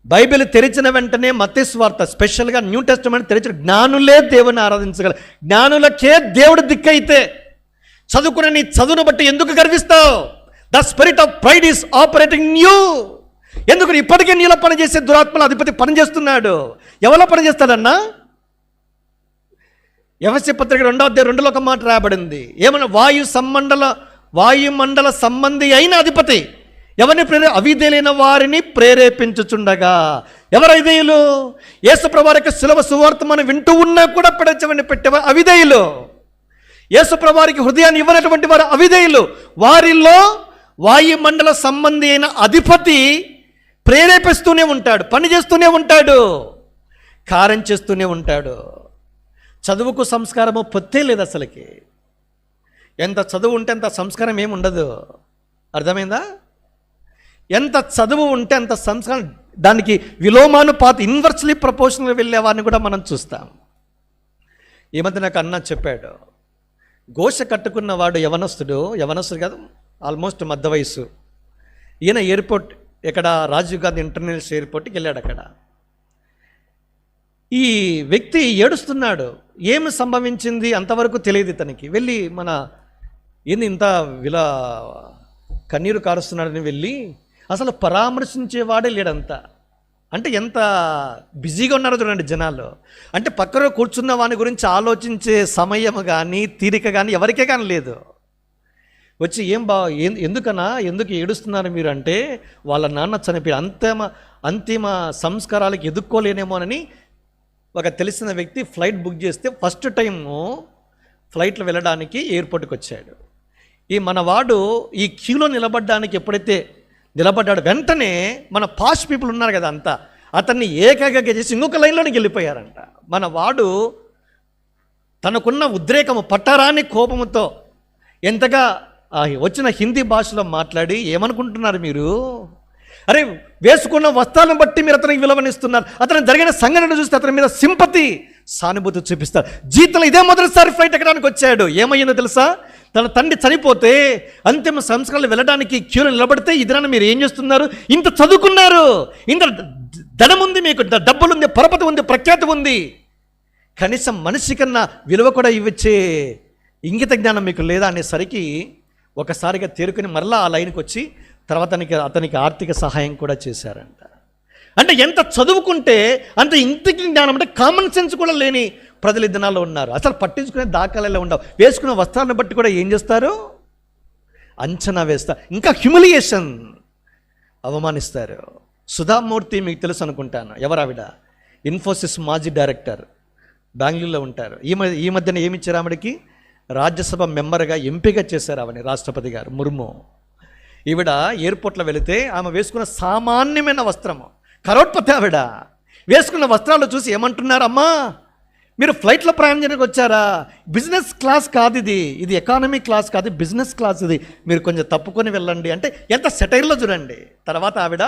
బైబిల్ తెరిచిన వెంటనే మత్తయి సువార్త, స్పెషల్గా న్యూ టెస్టమెంట్ తెరిచిన జ్ఞానులే దేవుని ఆరాధించగల, జ్ఞానులకే దేవుడు దిక్కైతే చదువుకునే నీ చదువును బట్టి ఎందుకు గర్విస్తావు? The spirit of pride is operating new. ఎందుకు ఇప్పటికే నీలో పనిచేసే దురాత్మల అధిపతి పనిచేస్తున్నాడు. ఎవరో పనిచేస్తాడన్నా? ఎఫెసీ పత్రిక 2వ అధ్యాయం 2లో ఒక మాట రాయబడింది. ఏమన్నా? వాయుమండల సంబంధి అయిన అధిపతి ఎవరిని అవిధేయులైన వారిని ప్రేరేపించుచుండగా. ఎవరు అవిధేయులు? యేసుప్రభువు యొక్క శిలువ సువార్త మనం వింటూ ఉన్నా కూడా పెడచవని పెట్టేవారు అవిధేయులు. యేసుప్రభువుకి హృదయాన్ని ఇవ్వనటువంటి వారు అవిధేయులు. వారిలో వాయుమండల సంబంధి అయిన అధిపతి ప్రేరేపిస్తూనే ఉంటాడు, పని చేస్తూనే ఉంటాడు, కార్యం చేస్తూనే ఉంటాడు. చదువుకు సంస్కారము పొత్తే లేదు అసలుకి. ఎంత చదువు ఉంటే అంత సంస్కారం ఏమి ఉండదు. అర్థమైందా? ఎంత చదువు ఉంటే అంత సంస్కారం, దానికి విలోమానుపాత ఇన్వర్స్లీ ప్రపోర్షనల్ వెళ్ళే వారిని కూడా మనం చూస్తాం. ఈ మధ్య నాకు అన్న చెప్పాడు, ఘోష కట్టుకున్నవాడు యవనస్తుడు కాదు, ఆల్మోస్ట్ మధ్య వయసు. ఈయన ఎయిర్పోర్ట్, ఇక్కడ రాజీవ్ గాంధీ ఇంటర్నేషనల్ ఎయిర్పోర్ట్కి వెళ్ళాడు. అక్కడ ఈ వ్యక్తి ఏడుస్తున్నాడు. ఏమి సంభవించింది అంతవరకు తెలియదు ఇతనికి. వెళ్ళి ఇంత కన్నీరు కారుస్తున్నాడని వెళ్ళి అసలు పరామర్శించేవాడే లేడంతా. అంటే ఎంత బిజీగా ఉన్నారో చూడండి జనాలు. అంటే పక్కన కూర్చున్న వాని గురించి ఆలోచించే సమయం కానీ తీరిక కానీ ఎవరికే కానీ లేదు. వచ్చి ఎందుకు ఏడుస్తున్నారు మీరు అంటే, వాళ్ళ నాన్న చనిపోయి అంతిమ సంస్కారాలకు ఎదుక్కోలేనేమోనని ఒక తెలిసిన వ్యక్తి ఫ్లైట్ బుక్ చేస్తే ఫస్ట్ టైము ఫ్లైట్లో వెళ్ళడానికి ఎయిర్పోర్ట్కి వచ్చాడు. ఈ మనవాడు ఈ క్యూలో నిలబడడానికి ఎప్పుడైతే నిలబడ్డాడు, వెంటనే మన పాష్ పీపుల్ ఉన్నారు కదా అంతా, అతన్ని ఏకాగ్రగా చేసి ఇంకొక లైన్లోనికి వెళ్ళిపోయారంట. మన వాడు తనకున్న ఉద్రేకము, పట్టరాని కోపముతో ఎంతగా వచ్చిన హిందీ భాషలో మాట్లాడి, ఏమనుకుంటున్నారు మీరు, అరే వేసుకున్న వస్త్రాలను బట్టి మీరు అతనికి విలువనిస్తున్నారు, అతను జరిగిన సంఘటన చూస్తే అతని మీద సింపతి, సానుభూతి చూపిస్తారు. జీవితంలో ఇదే మొదటిసారి ఫ్లైట్ ఎక్కడానికి వచ్చాడు. ఏమయ్యిందో తెలుసా, తన తండ్రి చనిపోతే అంతిమ సంస్కారాలు వెళ్ళడానికి క్యూలో నిలబడితే, ఇదినా మీరు ఏం చేస్తున్నారు, ఇంత చదువుకున్నారు, ఇంత ధనం ఉంది, మీకు డబ్బులుంది, పరపతి ఉంది, ప్రఖ్యాతి ఉంది, కనీసం మనిషి కన్నా విలువ కూడా ఇవ్వచ్చే ఇంగిత జ్ఞానం మీకు లేదా అనేసరికి ఒకసారిగా తేరుకుని మరలా ఆ లైన్కి వచ్చి తర్వాత అతనికి ఆర్థిక సహాయం కూడా చేశారంట. అంటే ఎంత చదువుకుంటే అంత ఇంగిత జ్ఞానం, అంటే కామన్ సెన్స్ కూడా లేని ప్రజలు ఈ దినాల్లో ఉన్నారు. అసలు పట్టించుకునే దాఖలాలు ఉండవు. వేసుకునే వస్త్రాలను బట్టి కూడా ఏం చేస్తారు, అంచనా వేస్తారు. ఇంకా హ్యూమిలియేషన్, అవమానిస్తారు. సుధామూర్తి మీకు తెలుసు అనుకుంటాను, ఎవరావిడ, ఇన్ఫోసిస్ మాజీ డైరెక్టర్, బెంగళూరులో ఉంటారు. ఈ మధ్యన ఏమి ఇచ్చారు ఆవిడకి, రాజ్యసభ మెంబర్గా ఎంపిక చేశారు ఆవిడని రాష్ట్రపతి గారు ముర్ము. ఈవిడ ఎయిర్పోర్ట్లో వెళితే ఆమె వేసుకున్న సామాన్యమైన వస్త్రము, కరోడ్పతి ఆవిడ వేసుకున్న వస్త్రాలు చూసి ఏమంటున్నారు, అమ్మా మీరు ఫ్లైట్లో ప్రయాణం చేయడానికి వచ్చారా, బిజినెస్ క్లాస్ కాదు ఇది ఎకానమీ క్లాస్ కాదు, బిజినెస్ క్లాస్ ఇది, మీరు కొంచెం తప్పుకొని వెళ్ళండి అంటే ఎంత సెటైర్లో చూడండి. తర్వాత ఆవిడ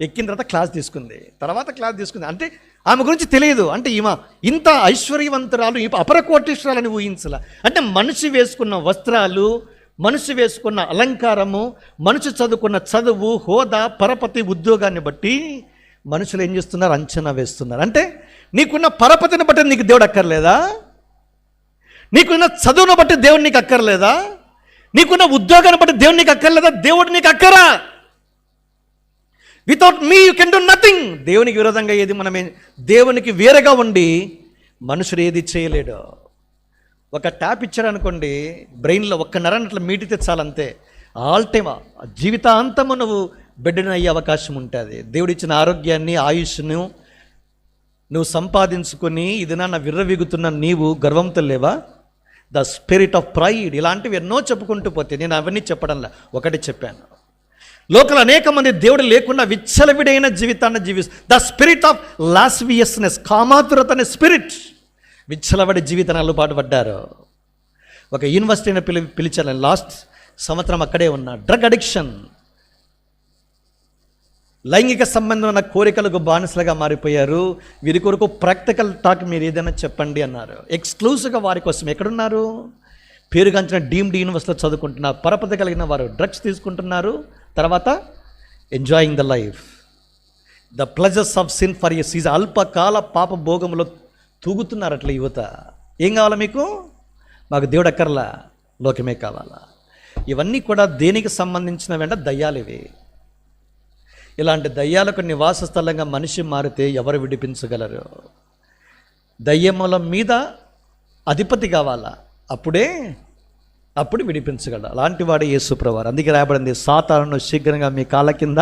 ఎక్కిన తర్వాత క్లాస్ తీసుకుంది. అంటే ఆమె గురించి తెలియదు, అంటే ఈమె ఇంత ఐశ్వర్యవంతురాలు, అపర కోటీశ్వరాలని ఊహించలా. అంటే మనిషి వేసుకున్న వస్త్రాలు, మనిషి వేసుకున్న అలంకారము, మనిషి చదువుకున్న చదువు, హోదా, పరపతి, ఉద్యోగాన్ని బట్టి మనుషులు ఏం చేస్తున్నారు, అంచనా వేస్తున్నారు. అంటే నీకున్న పరపతిని బట్టి నీకు దేవుడు అక్కర్లేదా, నీకున్న చదువును బట్టి దేవుడు నీకు అక్కర్లేదా, నీకున్న ఉద్యోగాన్ని బట్టి దేవుడు నీకు అక్కర్లేదా, దేవుడు నీకు అక్కరా. Without me you can do nothing. దేవునికి విరోధంగా ఏది దేవునికి వేరేగా ఉండి మనుషుడు ఏది చేయలేడు. ఒక ట్యాప్ ఇచ్చాడు అనుకోండి, బ్రెయిన్లో ఒక్క నరనట్లు మీటితే చాలంతే, ఆల్ టైమ్ జీవితాంతము నువ్వు బెడ్డన అయ్యే అవకాశం ఉంటుంది. దేవుడిచ్చిన ఆరోగ్యాన్ని, ఆయుష్ను నువ్వు సంపాదించుకొని ఇది నా విర్రవీగుతున్న నీవు గర్వంతో లేవా? ద స్పిరిట్ ఆఫ్ ప్రైడ్, ఇలాంటివి ఎన్నో చెప్పుకుంటూ పోతే నేను అవన్నీ చెప్పడంలా, ఒకటి చెప్పాను. లోకల్ అనేక మంది దేవుడు లేకుండా విచ్చలవిడైన జీవితాన్ని జీవిస్తారు. ద స్పిరిట్ ఆఫ్ లాస్వియస్నెస్, కామాతురత అనే స్పిరిట్, విచ్చలవిడి జీవితాన్ని అలవాటు పడ్డారు. ఒక యూనివర్సిటీని పిలిచాను లాస్ట్ సంవత్సరం, అక్కడే ఉన్నా. డ్రగ్ అడిక్షన్, లైంగిక సంబంధమైన కోరికలకు బానిసలుగా మారిపోయారు. వీరి కొరకు ప్రాక్టికల్ టాక్ మీరు ఏదైనా చెప్పండి అన్నారు. ఎక్స్క్లూజివ్గా వారి కోసం ఎక్కడున్నారు, పేరుగాంచిన డీమ్డ్ యూనివర్సిటీలో చదువుకుంటున్నారు, పరపతి కలిగిన వారు డ్రగ్స్ తీసుకుంటున్నారు, తర్వాత enjoying the life, the pleasures of sin for a season, అల్పకాల పాప భోగంలో తూగుతున్నారు అట్లా యువత. ఏం కావాలా మీకు, మాకు దేవుడు అక్కర్లా, లోకమే కావాలా. ఇవన్నీ కూడా దేనికి సంబంధించిన వెంట దయ్యాలు ఇవి. ఇలాంటి దయ్యాలకు నివాస స్థలంగా మనిషి మారితే ఎవరు విడిపించగలరు? దయ్యముల మీద అధిపతి కావాలా, అప్పుడు విడిపించగలరు. అలాంటి వాడు యేసుప్రవారు. అందుకే రాయబడింది, సాతానును శీఘ్రంగా మీ కాళ్ళ కింద.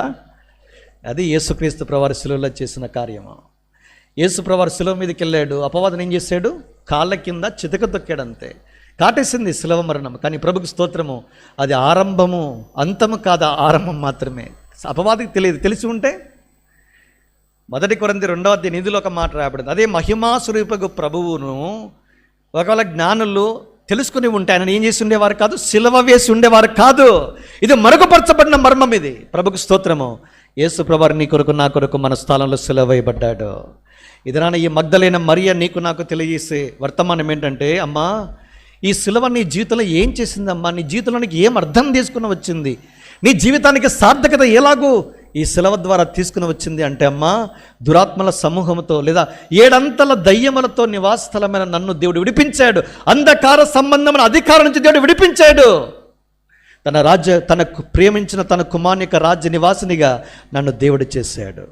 అది యేసుక్రీస్తు ప్రవారు శిలువలో చేసిన కార్యము. యేసుప్రవారు శిలువ మీదకి వెళ్ళాడు, అపవాదం ఏం చేశాడు, కాళ్ళ కింద చితక తొక్కాడు, అంతే, కాటేసింది శిలువ మరణం. కానీ ప్రభుకి స్తోత్రము, అది ఆరంభము, అంతము కాదు, ఆరంభం మాత్రమే. అపవాదికి తెలియదు, తెలిసి ఉంటే 1 కొరింథీ 2:8 ఒక మాట రాయబడింది, అదే మహిమా స్వరూపకు ప్రభువును ఒకవేళ జ్ఞానులు తెలుసుకుని ఉంటే ఆయన ఏం చేసి ఉండేవారు కాదు, సిలువ వేసి ఉండేవారు కాదు. ఇది మరుగుపరచబడిన మర్మం. ఇది ప్రభుకు స్తోత్రము. యేసు ప్రభువు నీ కొరకు నా కొరకు మన స్థలంలో సిలువ వేయబడ్డాడు. ఇదనా ఈ మగ్దలైన మరియ నీకు నాకు తెలియజేసే వర్తమానం ఏంటంటే, అమ్మా ఈ సిలువ నీ జీవితంలో ఏం చేసిందమ్మా, నీ జీవితంలోనికి ఏం అర్థం తీసుకుని వచ్చింది, నీ జీవితానికి సార్థకత ఎలాగూ ఈ సిలువ ద్వారా తీసుకుని వచ్చింది అంటే, అమ్మా దురాత్మల సమూహంతో లేదా 7 అంతల దయ్యములతో నివాస స్థలమైన నన్ను దేవుడు విడిపించాడు. అంధకార సంబంధమైన అధికారం నుంచి దేవుడు విడిపించాడు. తనకు ప్రేమించిన తన కుమారుని యొక్క రాజ్య నివాసినిగా నన్ను దేవుడు చేశాడు.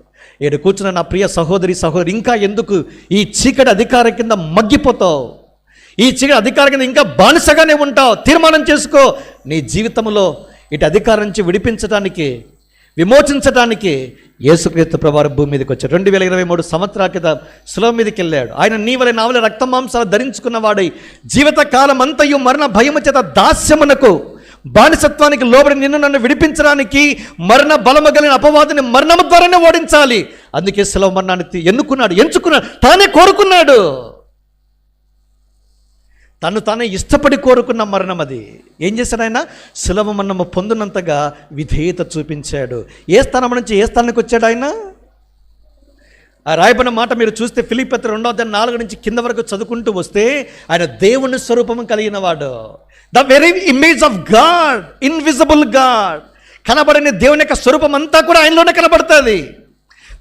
ఏడు కూర్చున్న నా ప్రియ సహోదరి ఇంకా ఎందుకు ఈ చీకటి అధికారం కింద మగ్గిపోతావు, ఈ చీకటి అధికారం కింద ఇంకా బానిసగానే ఉంటావు? తీర్మానం చేసుకో. నీ జీవితంలో ఇటు అధికారం నుంచి విడిపించడానికి విమోచించడానికి యేసుక్రీస్తు ప్రభువారు భూమి మీదకి వచ్చాడు. 2023 సంవత్సరాల క్రితం శిలువ మీదకి వెళ్ళాడు. ఆయన నీ వలె నా వలె రక్త మాంసాలు ధరించుకున్నవాడై జీవితకాలం అంతయు మరణ భయము చేత దాస్యమునకు బానిసత్వానికి లోబడి నిన్ను నన్ను విడిపించడానికి మరణ బలము కలిగిన అపవాదిని మరణము ద్వారానే ఓడించాలి. అందుకే శిలువ మరణాన్ని ఎంచుకున్నాడు, తానే కోరుకున్నాడు. తానే ఇష్టపడి కోరుకున్న మరణం అది. ఏం చేశాడు ఆయన? శిలువ మరణము పొందినంతగా విధేయత చూపించాడు. ఏ స్థానం నుంచి ఏ స్థానానికి వచ్చాడు ఆయన? ఆ రాయబడిన మాట మీరు చూస్తే ఫిలిప్పీ 2:4 నుంచి కింద వరకు చదువుకుంటూ వస్తే ఆయన దేవుని స్వరూపం కలిగిన వాడు. The very image of God, invisible God. కనబడని దేవుని యొక్క స్వరూపం అంతా కూడా ఆయనలోనే కనబడుతుంది.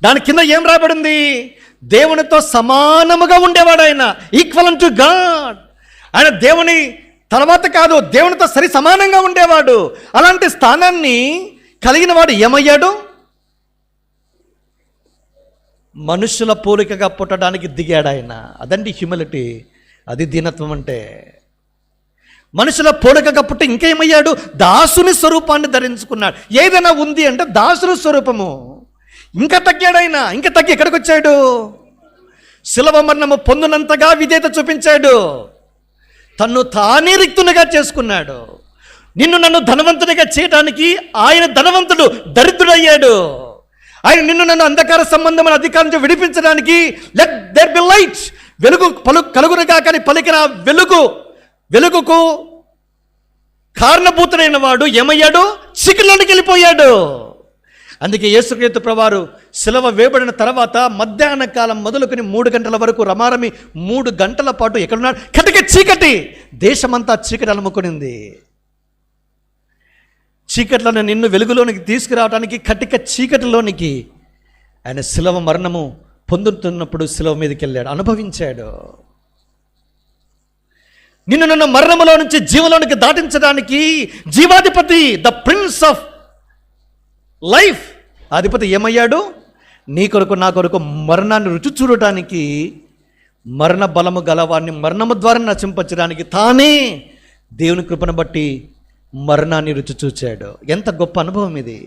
దాని కింద ఏం రాయబడింది? దేవునితో సమానముగా ఉండేవాడు ఆయన, ఈక్వల్ టు గాడ్. ఆయన దేవుని తర్వాత కాదు, దేవునితో సరి సమానంగా ఉండేవాడు. అలాంటి స్థానాన్ని కలిగిన వాడు ఏమయ్యాడు? మనుషుల పోలికగా పుట్టడానికి దిగాడు ఆయన. అదండి హ్యూమిలిటీ, అది దీనత్వం అంటే. మనుషుల పోలికగా పుట్టి ఇంకేమయ్యాడు? దాసుని స్వరూపాన్ని ధరించుకున్నాడు. ఏదైనా ఉంది అంటే దాసుని స్వరూపము. ఇంకా తగ్గాడు ఆయన. ఇంకా తగ్గి ఎక్కడికి వచ్చాడు? శిలువ మరణము పొందినంతగా విధేయత చూపించాడు. తన్ను తానే రిక్తునిగా చేసుకున్నాడు. నిన్ను నన్ను ధనవంతునిగా చేయడానికి ఆయన ధనవంతుడు దరిద్రుడయ్యాడు. ఆయన నిన్ను నన్ను అంధకార సంబంధమైన అధికారం నుంచి విడిపించడానికి లెట్ దేర్ బి లైట్, వెలుగు కలుగునుగా కానీ పలికిన వెలుగుకు కారణభూతుడైన వాడు ఏమయ్యాడు? చీకటిలోనికి వెళ్ళిపోయాడు. అందుకే యేసుక్రీస్తు ప్రభువారు శిలువ వేయబడిన తర్వాత మధ్యాహ్న కాలం మొదలుకొని 3 గంటల వరకు రమారమి 3 గంటల పాటు ఎక్కడున్నాడు? కటిక చీకటి, దేశమంతా చీకటి అలుముకునింది. చీకట్లను నిన్ను వెలుగులోనికి తీసుకురావడానికి కటిక చీకటిలోనికి ఆయన శిలువ మరణము పొందుతున్నప్పుడు శిలువ మీదకి వెళ్ళాడు, అనుభవించాడు. నిన్ను నన్ను మరణములో నుంచి జీవంలోనికి దాటించడానికి జీవాధిపతి, ద ప్రిన్స్ ఆఫ్ లైఫ్, అధిపతి ఏమయ్యాడు? నీ కొరకు నా కొరకు మరణాన్ని రుచి చూడటానికి, మరణ బలము గలవాడిని మరణము ద్వారా నశింపచ్చడానికి తానే దేవుని కృపను బట్టి మరణాన్ని రుచి చూచాడు. ఎంత గొప్ప అనుభవం ఇది!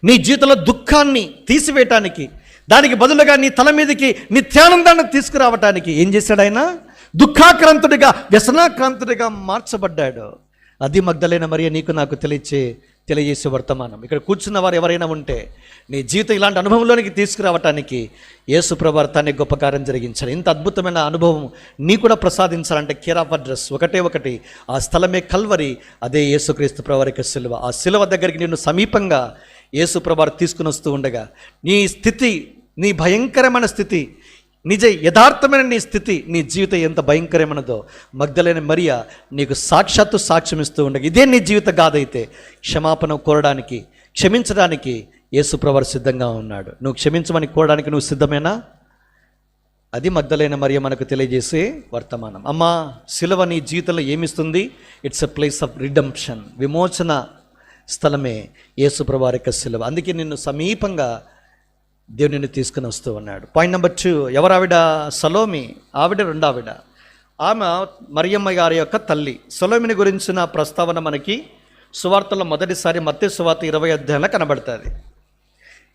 నీ జీవితంలో దుఃఖాన్ని తీసివేయటానికి, దానికి బదులుగా నీ తల మీదకి నిత్యానందాన్ని తీసుకురావటానికి ఏం చేశాడు ఆయన? దుఃఖాక్రాంతుడిగా, వ్యసనాక్రాంతుడిగా మార్చబడ్డాడు. అది మగ్దలేన మరియ నీకు నాకు తెలియజేసే వర్తమానం. ఇక్కడ కూర్చున్న వారు ఎవరైనా ఉంటే నీ జీవితం ఇలాంటి అనుభవంలోనికి తీసుకురావటానికి యేసు ప్రభువు తానే గొప్ప కార్యం జరిగించాలి. ఇంత అద్భుతమైన అనుభవం నీ కూడా ప్రసాదించాలంటే కేర్ ఆఫ్ అడ్రస్ ఒకటి, ఆ స్థలమే కల్వరి, అదే యేసుక్రీస్తు ప్రభువు యొక్క సిలువ. ఆ సిలువ దగ్గరికి నిన్ను సమీపంగా యేసు ప్రభువు తీసుకుని వస్తూ ఉండగా నీ స్థితి, నీ భయంకరమైన స్థితి, నిజ యథార్థమైన నీ స్థితి, నీ జీవితం ఎంత భయంకరమైనదో మగ్దలేని మరియ నీకు సాక్షాత్తు సాక్ష్యం ఇస్తూ ఉండగా, ఇదే నీ జీవిత గాథైతే క్షమాపణ కోరడానికి, క్షమించడానికి యేసు ప్రభువు సిద్ధంగా ఉన్నాడు. నువ్వు క్షమించమని కోరడానికి నువ్వు సిద్ధమేనా? అది మగ్దలేని మరియ మనకు తెలియజేసే వర్తమానం. అమ్మా, సిలువ నీ జీవితంలో ఏమిస్తుంది? It's a place of redemption, విమోచన స్థలమే యేసు ప్రభువు యొక్క సిలువ. అందుకే నిన్ను సమీపంగా దేవునిని తీసుకుని వస్తూ ఉన్నాడు. పాయింట్ నెంబర్ 2, ఎవరు ఆవిడ? సలోమి. ఆవిడ రెండో ఆవిడ. ఆమె మరియమ్మ గారి యొక్క తల్లి. సలోమిని గురించిన ప్రస్తావన మనకి సువార్తలో మొదటిసారి మత్తయి సువార్త 20వ అధ్యాయంలో కనబడుతుంది.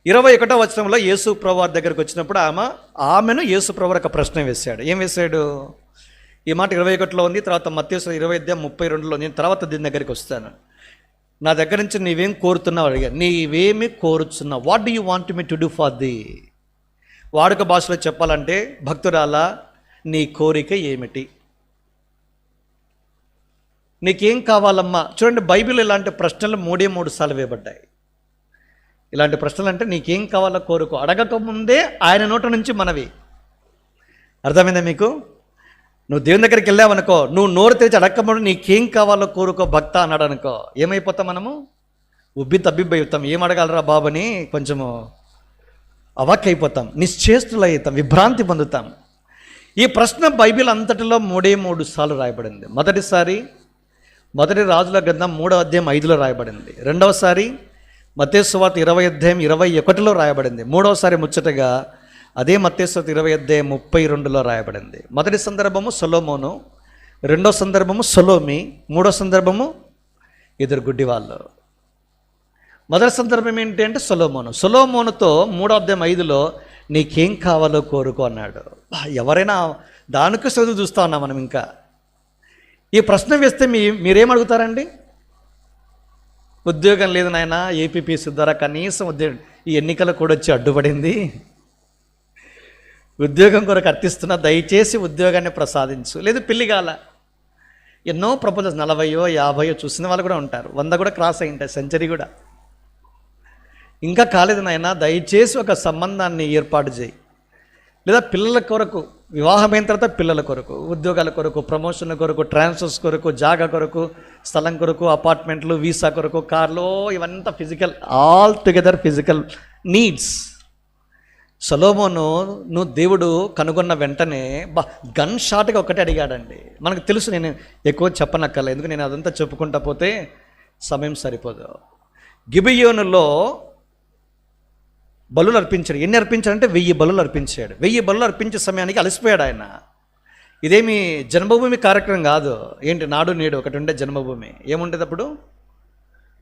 21వ వచనంలో యేసు ప్రభువారి దగ్గరికి వచ్చినప్పుడు ఆమెను యేసు ప్రభువారు ఒక ప్రశ్న వేశాడు. ఏం వేశాడు? ఈ మాట 21లో ఉంది. తర్వాత మత్తయి 20వ అధ్యాయం 32లో, నేను తర్వాత దీని దగ్గరికి వస్తాను. నా దగ్గర నుంచి నీవేం కోరుతున్నావు అడిగా. నీవేమి కోరుచున్నావు? What do you want me to do for thee? వాడుక భాషలో చెప్పాలంటే, భక్తురాలా నీ కోరిక ఏమిటి? నీకేం కావాలమ్మా? చూడండి, బైబిల్ ఇలాంటి ప్రశ్నలు 3 సార్లు వేయబడ్డాయి. ఇలాంటి ప్రశ్నలు అంటే నీకేం కావాలో కోరుకో, అడగకముందే ఆయన నోట నుంచి మనవి. అర్థమైందా మీకు? నువ్వు దేవుని దగ్గరికి వెళ్ళావనుకో, నువ్వు నోరు తెరిచి అడక్కముందు నీకేం కావాలో కోరుకో భక్త అన్నాడు అనుకో, ఏమైపోతాం మనము? తబ్బిబ్బైపోతాం. ఏం అడగాలరా బాబుని కొంచెము అవాక్కైపోతాం, నిశ్చేష్టులైతాం, విభ్రాంతి పొందుతాం. ఈ ప్రశ్న బైబిల్ అంతటిలో 3 సార్లు రాయబడింది. మొదటి రాజుల గ్రంథం 3వ అధ్యాయం 5లో రాయబడింది. రెండవసారి మత్తయి సువార్త 20వ అధ్యాయం 21లో రాయబడింది. మూడవసారి ముచ్చటగా అదే మత్తయి సువార్త 20వ అధ్యాయం 32లో రాయబడింది. మొదటి సందర్భము సొలొమోను, రెండో సందర్భము సొలోమి, మూడో సందర్భము ఇద్దరు గుడ్డి వాళ్ళు. మొదటి సందర్భం ఏంటి అంటే సొలొమోనుతో 3:5 నీకేం కావాలో కోరుకో అన్నాడు. ఎవరైనా దానికి చదువు చూస్తా ఉన్నాం మనం. ఇంకా ఈ ప్రశ్న వేస్తే మీరేం అడుగుతారండి? ఉద్యోగం లేదు నాయన, ఏపీపీసీ ద్వారా కనీసం ఉద్యోగం, ఈ ఎన్నికల కూడా వచ్చి అడ్డుపడింది, ఉద్యోగం కొరకు అర్థిస్తున్నా, దయచేసి ఉద్యోగాన్ని ప్రసాదించు. లేదు పెళ్లి కాల, ఎన్నో ప్రపోజల్స్ 40 50 చూసిన వాళ్ళు కూడా ఉంటారు, 100 కూడా క్రాస్ అయి ఉంటాయి, సెంచరీ కూడా. ఇంకా కాలేదు నాయన, దయచేసి ఒక సంబంధాన్ని ఏర్పాటు చేయి. లేదా పిల్లల కొరకు, వివాహమైన తర్వాత పిల్లల కొరకు, ఉద్యోగాల కొరకు, ప్రమోషన్ల కొరకు, ట్రాన్స్ఫర్స్ కొరకు, జాగా కొరకు, స్థలం కొరకు, అపార్ట్మెంట్లు, వీసా కొరకు, కార్లో, ఇవంతా physical, all together physical needs. సొలొమోను దేవుడు కనుగొన్న వెంటనే గన్ షాట్గా ఒకటే అడిగాడండి. మనకు తెలుసు, నేను ఎక్కువ చెప్పనక్కర్లేదు, ఎందుకు నేను అదంతా చెప్పుకుంటా పోతే సమయం సరిపోదు. గిబియోనులో బలులు అర్పించాడు. ఎన్ని అర్పించాడంటే 1000 బలులు అర్పించాడు. 1000 బలులు అర్పించే సమయానికి అలసిపోయాడు ఆయన. ఇదేమి జన్మభూమి కార్యక్రమం కాదు. ఏంటి నాడు నేడు ఒకటి ఉండే జన్మభూమి. ఏముండేది అప్పుడు?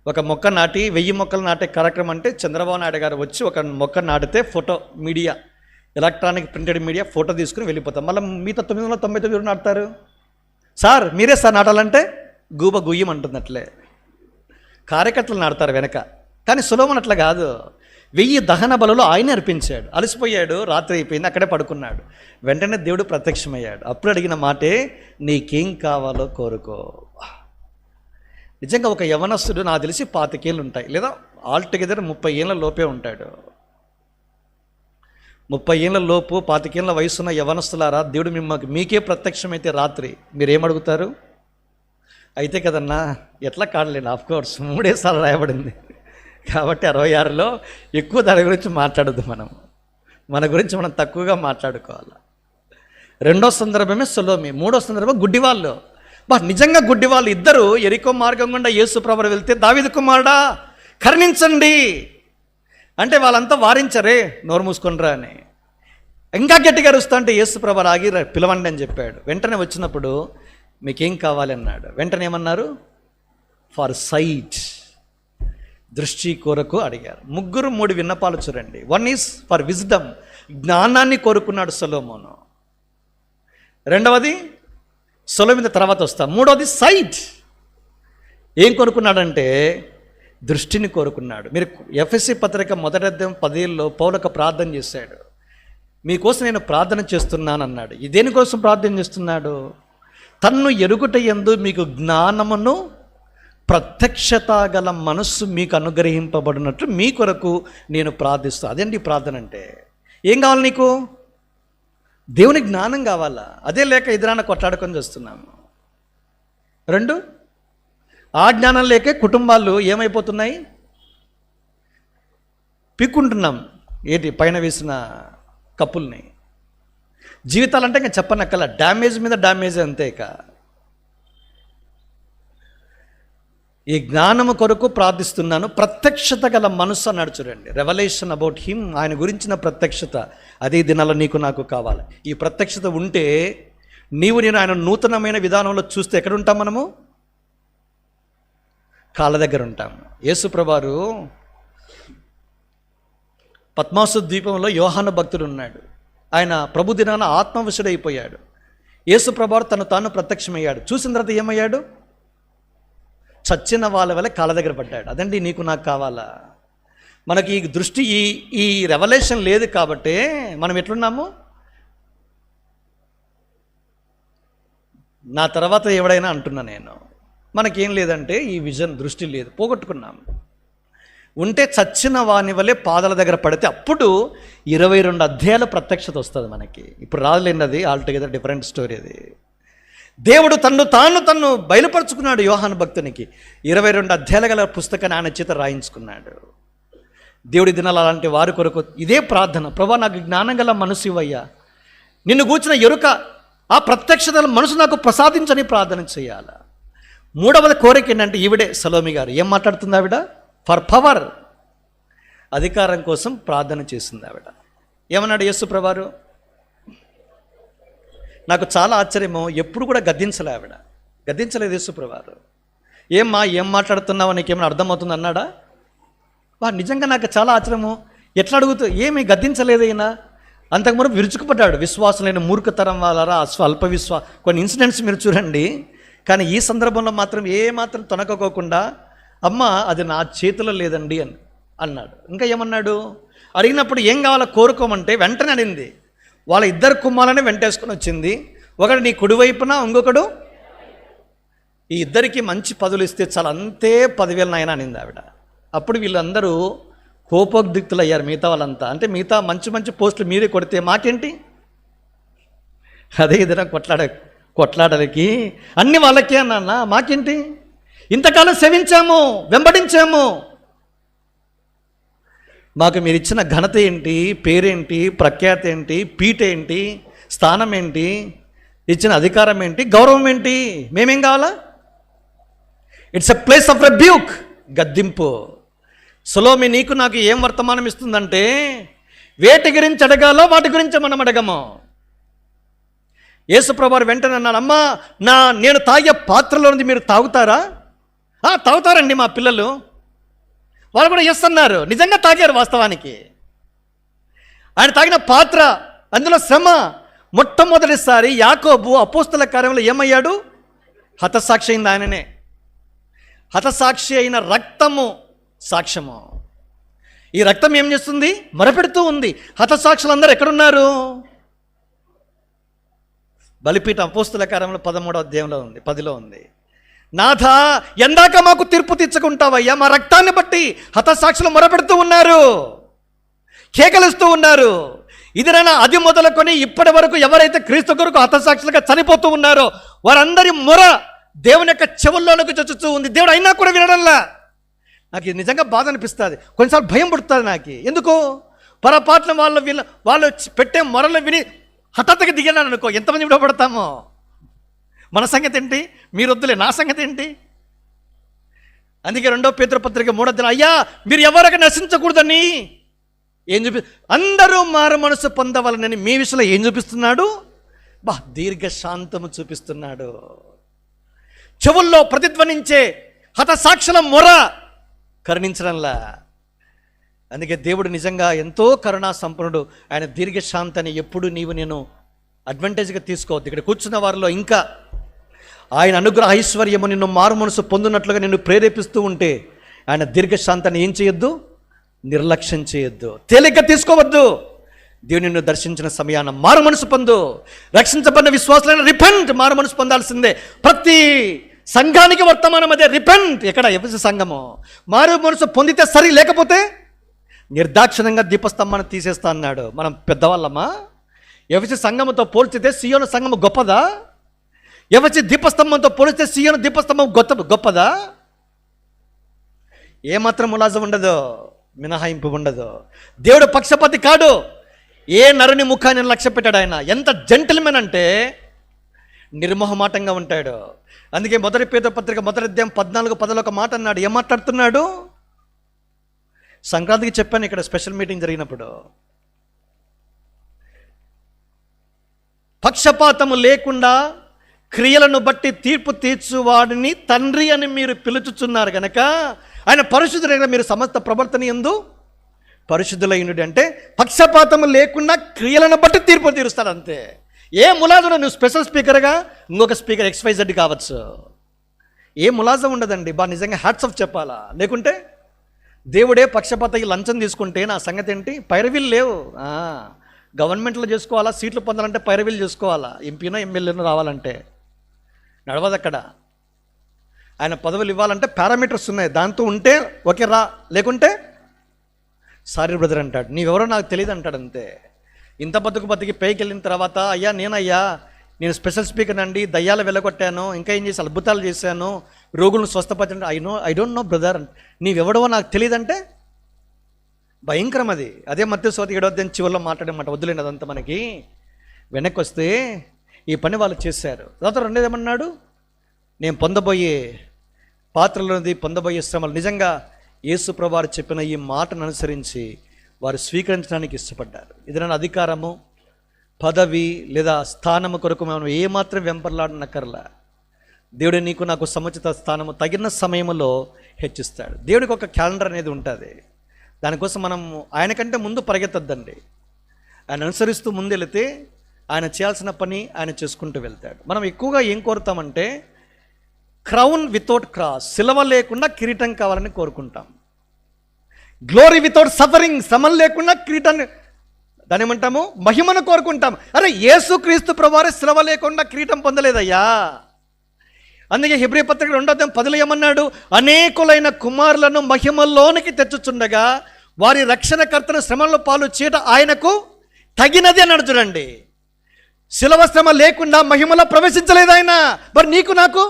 ఒక మొక్క నాటి 1000 మొక్కలు నాటే కార్యక్రమం అంటే చంద్రబాబు నాయుడు గారు వచ్చి ఒక మొక్క నాటితే photo media, electronic printed media photo తీసుకుని వెళ్ళిపోతాం. మళ్ళీ మిగతా 999 నాటుతారు. సార్ మీరే సార్ నాటాలంటే గూబ గుయ్యం అంటున్నట్లే కార్యకర్తలు నాడతారు వెనక. కానీ సొలొమోను అట్లా కాదు. 1000 దహన బలులు ఆయన అర్పించాడు. అలసిపోయాడు, రాత్రి అయిపోయింది, అక్కడే పడుకున్నాడు. వెంటనే దేవుడు ప్రత్యక్షమయ్యాడు. అప్పుడు అడిగిన మాటే నీకేం కావాలో కోరుకో. నిజంగా ఒక యవనస్తుడు నాకు తెలిసి 25 ఏళ్ళు ఉంటాయి, లేదా ఆల్టుగెదర్ 30 ఏళ్ళ లోపే ఉంటాడు. 30 ఏళ్ళ లోపు 25 ఏళ్ళ వయసున్న యవనస్తులారా, దేవుడు మీకే ప్రత్యక్షమైతే రాత్రి మీరేమడుగుతారు? అయితే కదన్నా, ఎట్లా కాడలేండి, ఆఫ్కోర్స్ 3 సార్లు రాయబడింది కాబట్టి 66లో ఎక్కువ దాని గురించి మాట్లాడద్దు. మన గురించి మనం తక్కువగా మాట్లాడుకోవాలి. 2వ సందర్భమే సొలొమి, 3వ సందర్భం గుడ్డివాళ్ళు. నిజంగా గుడ్డివాళ్ళు ఇద్దరు యెరికో మార్గం గుండా యేసు ప్రభువు వెళ్తే, దావీదు కుమారుడా కరుణించండి అంటే వాళ్ళంతా వారించరే, నోరు మూసుకొనిరా అని. ఇంకా గట్టిగా అరుస్తా అంటే యేసు ప్రభువు ఆగి పిలవండి అని చెప్పాడు. వెంటనే వచ్చినప్పుడు మీకేం కావాలి అన్నాడు. వెంటనే ఏమన్నారు? ఫర్ సైట్, దృష్టి కొరకు అడిగారు. 3 విన్నపాలు చూడండి. 1 ఈజ్ ఫర్ విజ్డమ్, జ్ఞానాన్ని కోరుకున్నాడు సొలొమోను. 2వది సొలొమోను తర్వాత వస్తా. 3వది సైట్, ఏం కోరుకున్నాడంటే దృష్టిని కోరుకున్నాడు. మీరు ఎఫెసీ పత్రిక 1వ అధ్యాయం 10లో పౌలు ప్రార్థన చేశాడు. మీకోసం నేను ప్రార్థన చేస్తున్నాను అన్నాడు. దేనికోసం ప్రార్థన చేస్తున్నాడు? తన్ను ఎరుగుట యందు మీకు జ్ఞానమును ప్రత్యక్షత గల మనస్సు మీకు అనుగ్రహింపబడినట్టు మీ కొరకు నేను ప్రార్థిస్తాను. అదేంటి ప్రార్థన అంటే? ఏం కావాలి నీకు? దేవుని జ్ఞానం కావాలా? అదే లేక ఎదురాన కొట్లాడుకొని చేస్తున్నాము. 2, ఆ జ్ఞానం లేకే కుటుంబాలు ఏమైపోతున్నాయి? పీక్కుంటున్నాం ఏంటి పైన వేసిన కప్పుల్ని. జీవితాలంటే ఇంకా చెప్పనక్కల, డ్యామేజ్ మీద డ్యామేజ్ అంతే. ఇక ఈ జ్ఞానము కొరకు ప్రార్థిస్తున్నాను, ప్రత్యక్షత గల మనస్సు అన్నాడు చూడండి. రెవల్యూషన్ అబౌట్ హిమ్, ఆయన గురించిన ప్రత్యక్షత అదే దినాల్లో నీకు నాకు కావాలి. ఈ ప్రత్యక్షత ఉంటే నీవు నేను ఆయన నూతనమైన విధానంలో చూస్తే ఎక్కడుంటాం? మనము కాళ్ళ దగ్గర ఉంటాం. యేసు ప్రభువారు పద్మాసు ద్వీపంలో యోహాను భక్తుడు ఉన్నాడు. ఆయన ప్రభు దినాన ఆత్మవశుడైపోయాడు. యేసు ప్రభువారు తను తాను ప్రత్యక్షమయ్యాడు. చూసిన తర్వాత ఏమయ్యాడు? చచ్చిన వాళ్ళ వల్ల కాళ్ళ దగ్గర పడ్డాడు. అదండి నీకు నాకు కావాలా? మనకి ఈ దృష్టి, ఈ రెవల్యూషన్ లేదు కాబట్టి మనం ఎట్లున్నాము? నా తర్వాత ఎవడైనా అంటున్నా నేను, మనకేం లేదంటే ఈ విజన్, దృష్టి లేదు, పోగొట్టుకున్నాము. ఉంటే చచ్చిన వాని వల్లే పాదాల దగ్గర పడితే అప్పుడు 22 అధ్యాయాల ప్రత్యక్షత వస్తుంది మనకి. ఇప్పుడు రాలేండి, అది ఆల్టుగెదర్ డిఫరెంట్ స్టోరీ. అది దేవుడు తన్ను బయలుపరుచుకున్నాడు యోహాను భక్తునికి. 22 అధ్యాయాల గల పుస్తకాన్ని ఆయన చేత రాయించుకున్నాడు. దేవుడి దినాలు అలాంటి వారి కొరకు ఇదే ప్రార్థన. ప్రభువా నాకు జ్ఞానం గల మనసు ఇవ్వయ్యా, నిన్ను గూర్చిన ఎరుక, ఆ ప్రత్యక్షతల మనసు నాకు ప్రసాదించని ప్రార్థన చేయాల. 3వది కోరిక ఏంటంటే ఈవిడే సొలొమి గారు ఏం మాట్లాడుతుంది? ఆవిడ ఫర్ పవర్, అధికారం కోసం ప్రార్థన చేస్తుంది ఆవిడ. ఏమన్నాడు యేసు ప్రభువారు? నాకు చాలా ఆశ్చర్యమో, ఎప్పుడు కూడా గద్దించలే ఆవిడ, గద్దించలేదు యేసు ప్రభువారు. ఏం మాట్లాడుతున్నావు, నీకేమైనా అర్థమవుతుంది అన్నాడా? నిజంగా నాకు చాలా ఆశ్చర్యము. ఎట్లా అడుగుతూ ఏమీ గద్దించలేదైనా. అంతకుముందు విరుచుకుపడ్డాడు. విశ్వాసులైన మూర్ఖతరం వాళ్ళరా, స్వల్ప కొన్ని ఇన్సిడెంట్స్ మీరు చూడండి. కానీ ఈ సందర్భంలో మాత్రం ఏమాత్రం తొనకపోకుండా అమ్మ అది నా చేతిలో లేదండి అని అన్నాడు. ఇంకా ఏమన్నాడు, అడిగినప్పుడు ఏం కావాలో కోరుకోమంటే వెంటనే అడిగింది. వాళ్ళ ఇద్దరు కుమ్మాలని వెంటేసుకొని వచ్చింది. ఒకడు నీ కుడివైపున, ఇంకొకడు. ఈ ఇద్దరికి మంచి పదవులు ఇస్తే చాలా, అంతే 10,000 నాయన అనింది ఆవిడ. అప్పుడు వీళ్ళందరూ కోపోద్రిక్తులు అయ్యారు, మిగతా వాళ్ళంతా. అంటే మిగతా మంచి మంచి పోస్టులు మీరే కొడితే మాకేంటి? అదే విధంగా కొట్లాడలకి అన్ని వాళ్ళకే అన్న, మాకేంటి? ఇంతకాలం సేవించాము, వెంబడించాము, మాకు మీరు ఇచ్చిన ఘనత ఏంటి, పేరేంటి, ప్రఖ్యాతి ఏంటి, పీట ఏంటి, స్థానం ఏంటి, ఇచ్చిన అధికారం ఏంటి, గౌరవం ఏంటి? మేమేం కావాలా? It's a place of rebuke, గద్దింపు. సొలొమోను నీకు నాకు ఏం వర్తమానం ఇస్తుందంటే, వేటి గురించి అడగాలో వాటి గురించి మనం అడగము. యేసుప్రభువారు వెంటనే అన్నాడు, అమ్మా నేను తాగే పాత్రలో ఉంది మీరు తాగుతారా? తాగుతారండి మా పిల్లలు. వాళ్ళు కూడా ఎస్ అన్నారు. నిజంగా తాగారు వాస్తవానికి. ఆయన తాగిన పాత్ర, అందులో శ్రమ. మొట్టమొదటిసారి యాకోబు అపోస్తల కార్యంలో ఏమయ్యాడు? హతసాక్షి అయింది ఆయననే. హతసాక్షి అయిన రక్తము సాక్ష్యము. ఈ రక్తం ఏం చేస్తుంది? మొరపెడుతూ ఉంది. హతసాక్షులందరూ ఎక్కడున్నారు? బలిపీఠం అపోస్తల కార్యంలో 13వ అధ్యాయంలో ఉంది, 10లో ఉంది. నాథా, ఎందాక మాకు తీర్పు తీర్చుకుంటావయ్యా? మా రక్తాన్ని బట్టి హతసాక్షులు మొరపెడుతూ ఉన్నారు, కేకలిస్తూ ఉన్నారు. ఇదిరైనా అది మొదలుకొని ఇప్పటి వరకు ఎవరైతే క్రీస్తు కొరకు హతసాక్షులుగా చనిపోతూ ఉన్నారో వారందరి మొర దేవుని యొక్క చెవుల్లోనికి చొచ్చుతూ ఉంది. దేవుడు అయినా కూడా వినడంలా. నాకు ఇది నిజంగా బాధ అనిపిస్తుంది. కొన్నిసార్లు భయం పుడుతుంది నాకు. ఎందుకు? పొరపాటున వాళ్ళు పెట్టే మొరలు విని హఠాత్తుగా దిగాను అనుకో, ఎంతమంది విడవబడతామో. మన సంగతి ఏంటి? మీరు వద్దులే, నా సంగతి ఏంటి? అందుకే 2వ పేతురు పత్రిక 3వ అధ్యాయం, అయ్యా మీరు ఎవరికి నశించకూడదని ఏం అందరూ మారు మనసు పొందవాలని మీ విషయంలో ఏం చూపిస్తున్నాడు? దీర్ఘశాంతము చూపిస్తున్నాడు. చెవుల్లో ప్రతిధ్వనించే హతసాక్షుల మొర కరుణించడంలా. అందుకే దేవుడు నిజంగా ఎంతో కరుణా సంపన్నుడు. ఆయన దీర్ఘశాంతాన్ని ఎప్పుడు నేను అడ్వాంటేజ్గా తీసుకోవద్దు. ఇక్కడ కూర్చున్న వారిలో ఇంకా ఆయన అనుగ్రహ ఐశ్వర్యము నిన్ను మారు మనసు పొందినట్లుగా నిన్ను ప్రేరేపిస్తూ ఉంటే ఆయన దీర్ఘశాంతాన్ని ఏం చేయొద్దు? నిర్లక్ష్యం చేయొద్దు, తేలిగ్గా తీసుకోవద్దు. దేవుని నిన్ను దర్శించిన సమయాన మారు మనసు పొందు. రక్షించబడిన విశ్వాసులైన రిపెంట్, మారు మనసు పొందాల్సిందే. ప్రతి సంఘానికి వర్తమానం అదే, రిపెంట్. ఎక్కడ? ఎఫెసు సంఘము. మారు మనసు పొందితే సరి, లేకపోతే నిర్దాక్షిణ్యంగా దీపస్తంభాన్ని తీసేస్తా అన్నాడు. మనం పెద్దవాళ్ళమా? ఎఫెసు సంఘముతో పోల్చితే సియోను సంఘము గొప్పదా? ఎఫెసు దీపస్తంభంతో పోలిస్తే సియోను దీపస్తంభం గొప్పదా? ఏమాత్రం ములాజం ఉండదు, మినహాయింపు ఉండదు. దేవుడు పక్షపాతి కాడు. ఏ నరుని ముఖాన్ని లక్ష్య పెట్టాడు ఆయన. ఎంత జెంటిల్మెన్ అంటే నిర్మోహమాటంగా ఉంటాడు. అందుకే 1 పేతురు పత్రిక 1వ అధ్యాయం 14-10 ఒక మాట అన్నాడు. ఏం మాట్లాడుతున్నాడు? సంక్రాంతికి చెప్పాను ఇక్కడ స్పెషల్ మీటింగ్ జరిగినప్పుడు. పక్షపాతము లేకుండా క్రియలను బట్టి తీర్పు తీర్చువాడిని తండ్రి అని మీరు పిలుచుచున్నారు కనుక ఆయన పరిశుద్ధుడైన మీరు సమస్త ప్రవర్తన యందు పరిశుద్ధులైనడు. అంటే పక్షపాతము లేకుండా క్రియలను బట్టి తీర్పు తీరుస్తాడు అంతే. ఏ ములాజం? నువ్వు స్పెషల్ స్పీకర్గా ఇంకొక స్పీకర్ XYZ కావచ్చు, ఏ ములాజం ఉండదండి. నిజంగా హ్యాట్స్ ఆఫ్ చెప్పాలా? లేకుంటే దేవుడే పక్షపాత లంచం తీసుకుంటే నా సంగతి ఏంటి? పైరవీలు లేవు. గవర్నమెంట్లో చేసుకోవాలా? సీట్లు పొందాలంటే పైరవీలు చేసుకోవాలా? ఎంపీనో ఎమ్మెల్యేనో రావాలంటే నడవదు అక్కడ. ఆయన పదవులు ఇవ్వాలంటే పారామీటర్స్ ఉన్నాయి. దాంతో ఉంటే ఓకే రా, లేకుంటే సారీ బ్రదర్ అంటాడు. నీవెవరో నాకు తెలియదు అంటాడు అంతే. ఇంత బతికి పైకి వెళ్ళిన తర్వాత అయ్యా నేను స్పెషల్ స్పీకర్ అండి, దయ్యాలు వెళ్ళగొట్టాను, ఇంకా ఏం చేసి అద్భుతాలు చేశాను, రోగులను స్వస్థపరిచాను. ఐ డోంట్ నో బ్రదర్, నీవెవడవో నాకు తెలియదంటే భయంకరం అది. అదే మత్తయి 7వ అధ్యాయం చివరిలో మాట్లాడమాట. వద్దులేండి అదంతా మనకి. వెనక్కి వస్తే ఈ పని వాళ్ళు చేశారు. తర్వాత రెండేదేమన్నాడు? నేను పొందబోయే పాత్రలోది, పొందబోయే శ్రమలు. నిజంగా యేసు ప్రభువారు చెప్పిన ఈ మాటను అనుసరించి వారు స్వీకరించడానికి ఇష్టపడ్డారు. ఏదైనా అధికారము, పదవి లేదా స్థానము కొరకు మనం ఏమాత్రం వెంపర్లాడనక్కర్లా. దేవుడు నీకు నాకు సముచిత స్థానము తగిన సమయంలో హెచ్చిస్తాడు. దేవుడికి ఒక క్యాలెండర్ అనేది ఉంటుంది. దానికోసం మనం ఆయన కంటే ముందు పరిగెత్తద్దండి. ఆయన అనుసరిస్తూ ముందు వెళితే ఆయన చేయాల్సిన పని ఆయన చేసుకుంటూ వెళ్తాడు. మనం ఎక్కువగా ఏం కోరుతామంటే క్రౌన్ వితౌట్ క్రాస్, సిలువ లేకుండా కిరీటం కావాలని కోరుకుంటాం. గ్లోరీ వితౌట్ సఫరింగ్, శ్రమలు లేకుండా కిరీటాన్ని, దాని ఏమంటాము, మహిమను కోరుకుంటాం. అరే యేసుక్రీస్తు ప్రభువారు సిలువ లేకుండా కిరీటం పొందలేదయ్యా. అందుకే హెబ్రీ పత్రిక 2:10 ఏమన్నాడు, అనేకులైన కుమారులను మహిమలోనికి తెచ్చుచుండగా వారి రక్షణకర్తను శ్రమల పాలు చేయట ఆయనకు తగినది అన్నాడు. చూడండి, శిలువ శ్రమ లేకుండా మహిమలో ప్రవేశించలేదు ఆయన. మరి నీకు నాకు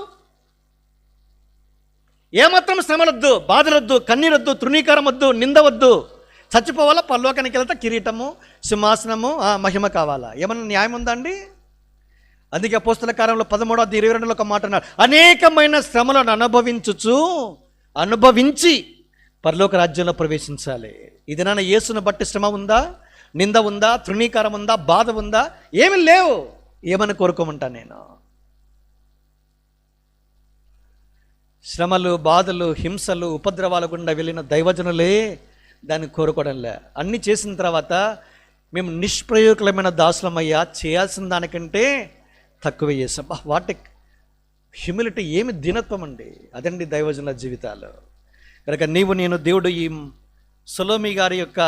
ఏమాత్రం శ్రమలొద్దు, బాధలొద్దు, కన్నీరొద్దు, తృణీకారం వద్దు, నింద వద్దు. చచ్చిపోవాలా, పరలోకానికి వెళ్తే కిరీటము, సింహాసనము, మహిమ కావాలా? ఏమన్నా న్యాయం ఉందా అండి? అందుకే అపోస్తల కార్యంలో 13:22 ఒక మాట అన్నారు, అనేకమైన శ్రమలను అనుభవించి పరలోక రాజ్యంలో ప్రవేశించాలి. ఇది నాన్న యేసును బట్టి శ్రమ ఉందా, నింద ఉందా, తృణీకారం ఉందా, బాధ ఉందా? ఏమి లేవు. ఏమని కోరుకోమంటా నేను? శ్రమలు, బాధలు, హింసలు, ఉపద్రవాల గుండా వెళ్ళిన దైవజనులే దాన్ని కోరుకోవడంలే. అన్నీ చేసిన తర్వాత మేము నిష్ప్రయోజకమైన దాసులమయ్యా, చేయాల్సిన దానికంటే తక్కువ చేసాం. వాటి హ్యూమిలిటీ, ఏమి దీనత్వం అండి. అదండి దైవజనుల జీవితాలు. కనుక నీవు నేను, దేవుడు ఈ సొలొమీ గారి యొక్క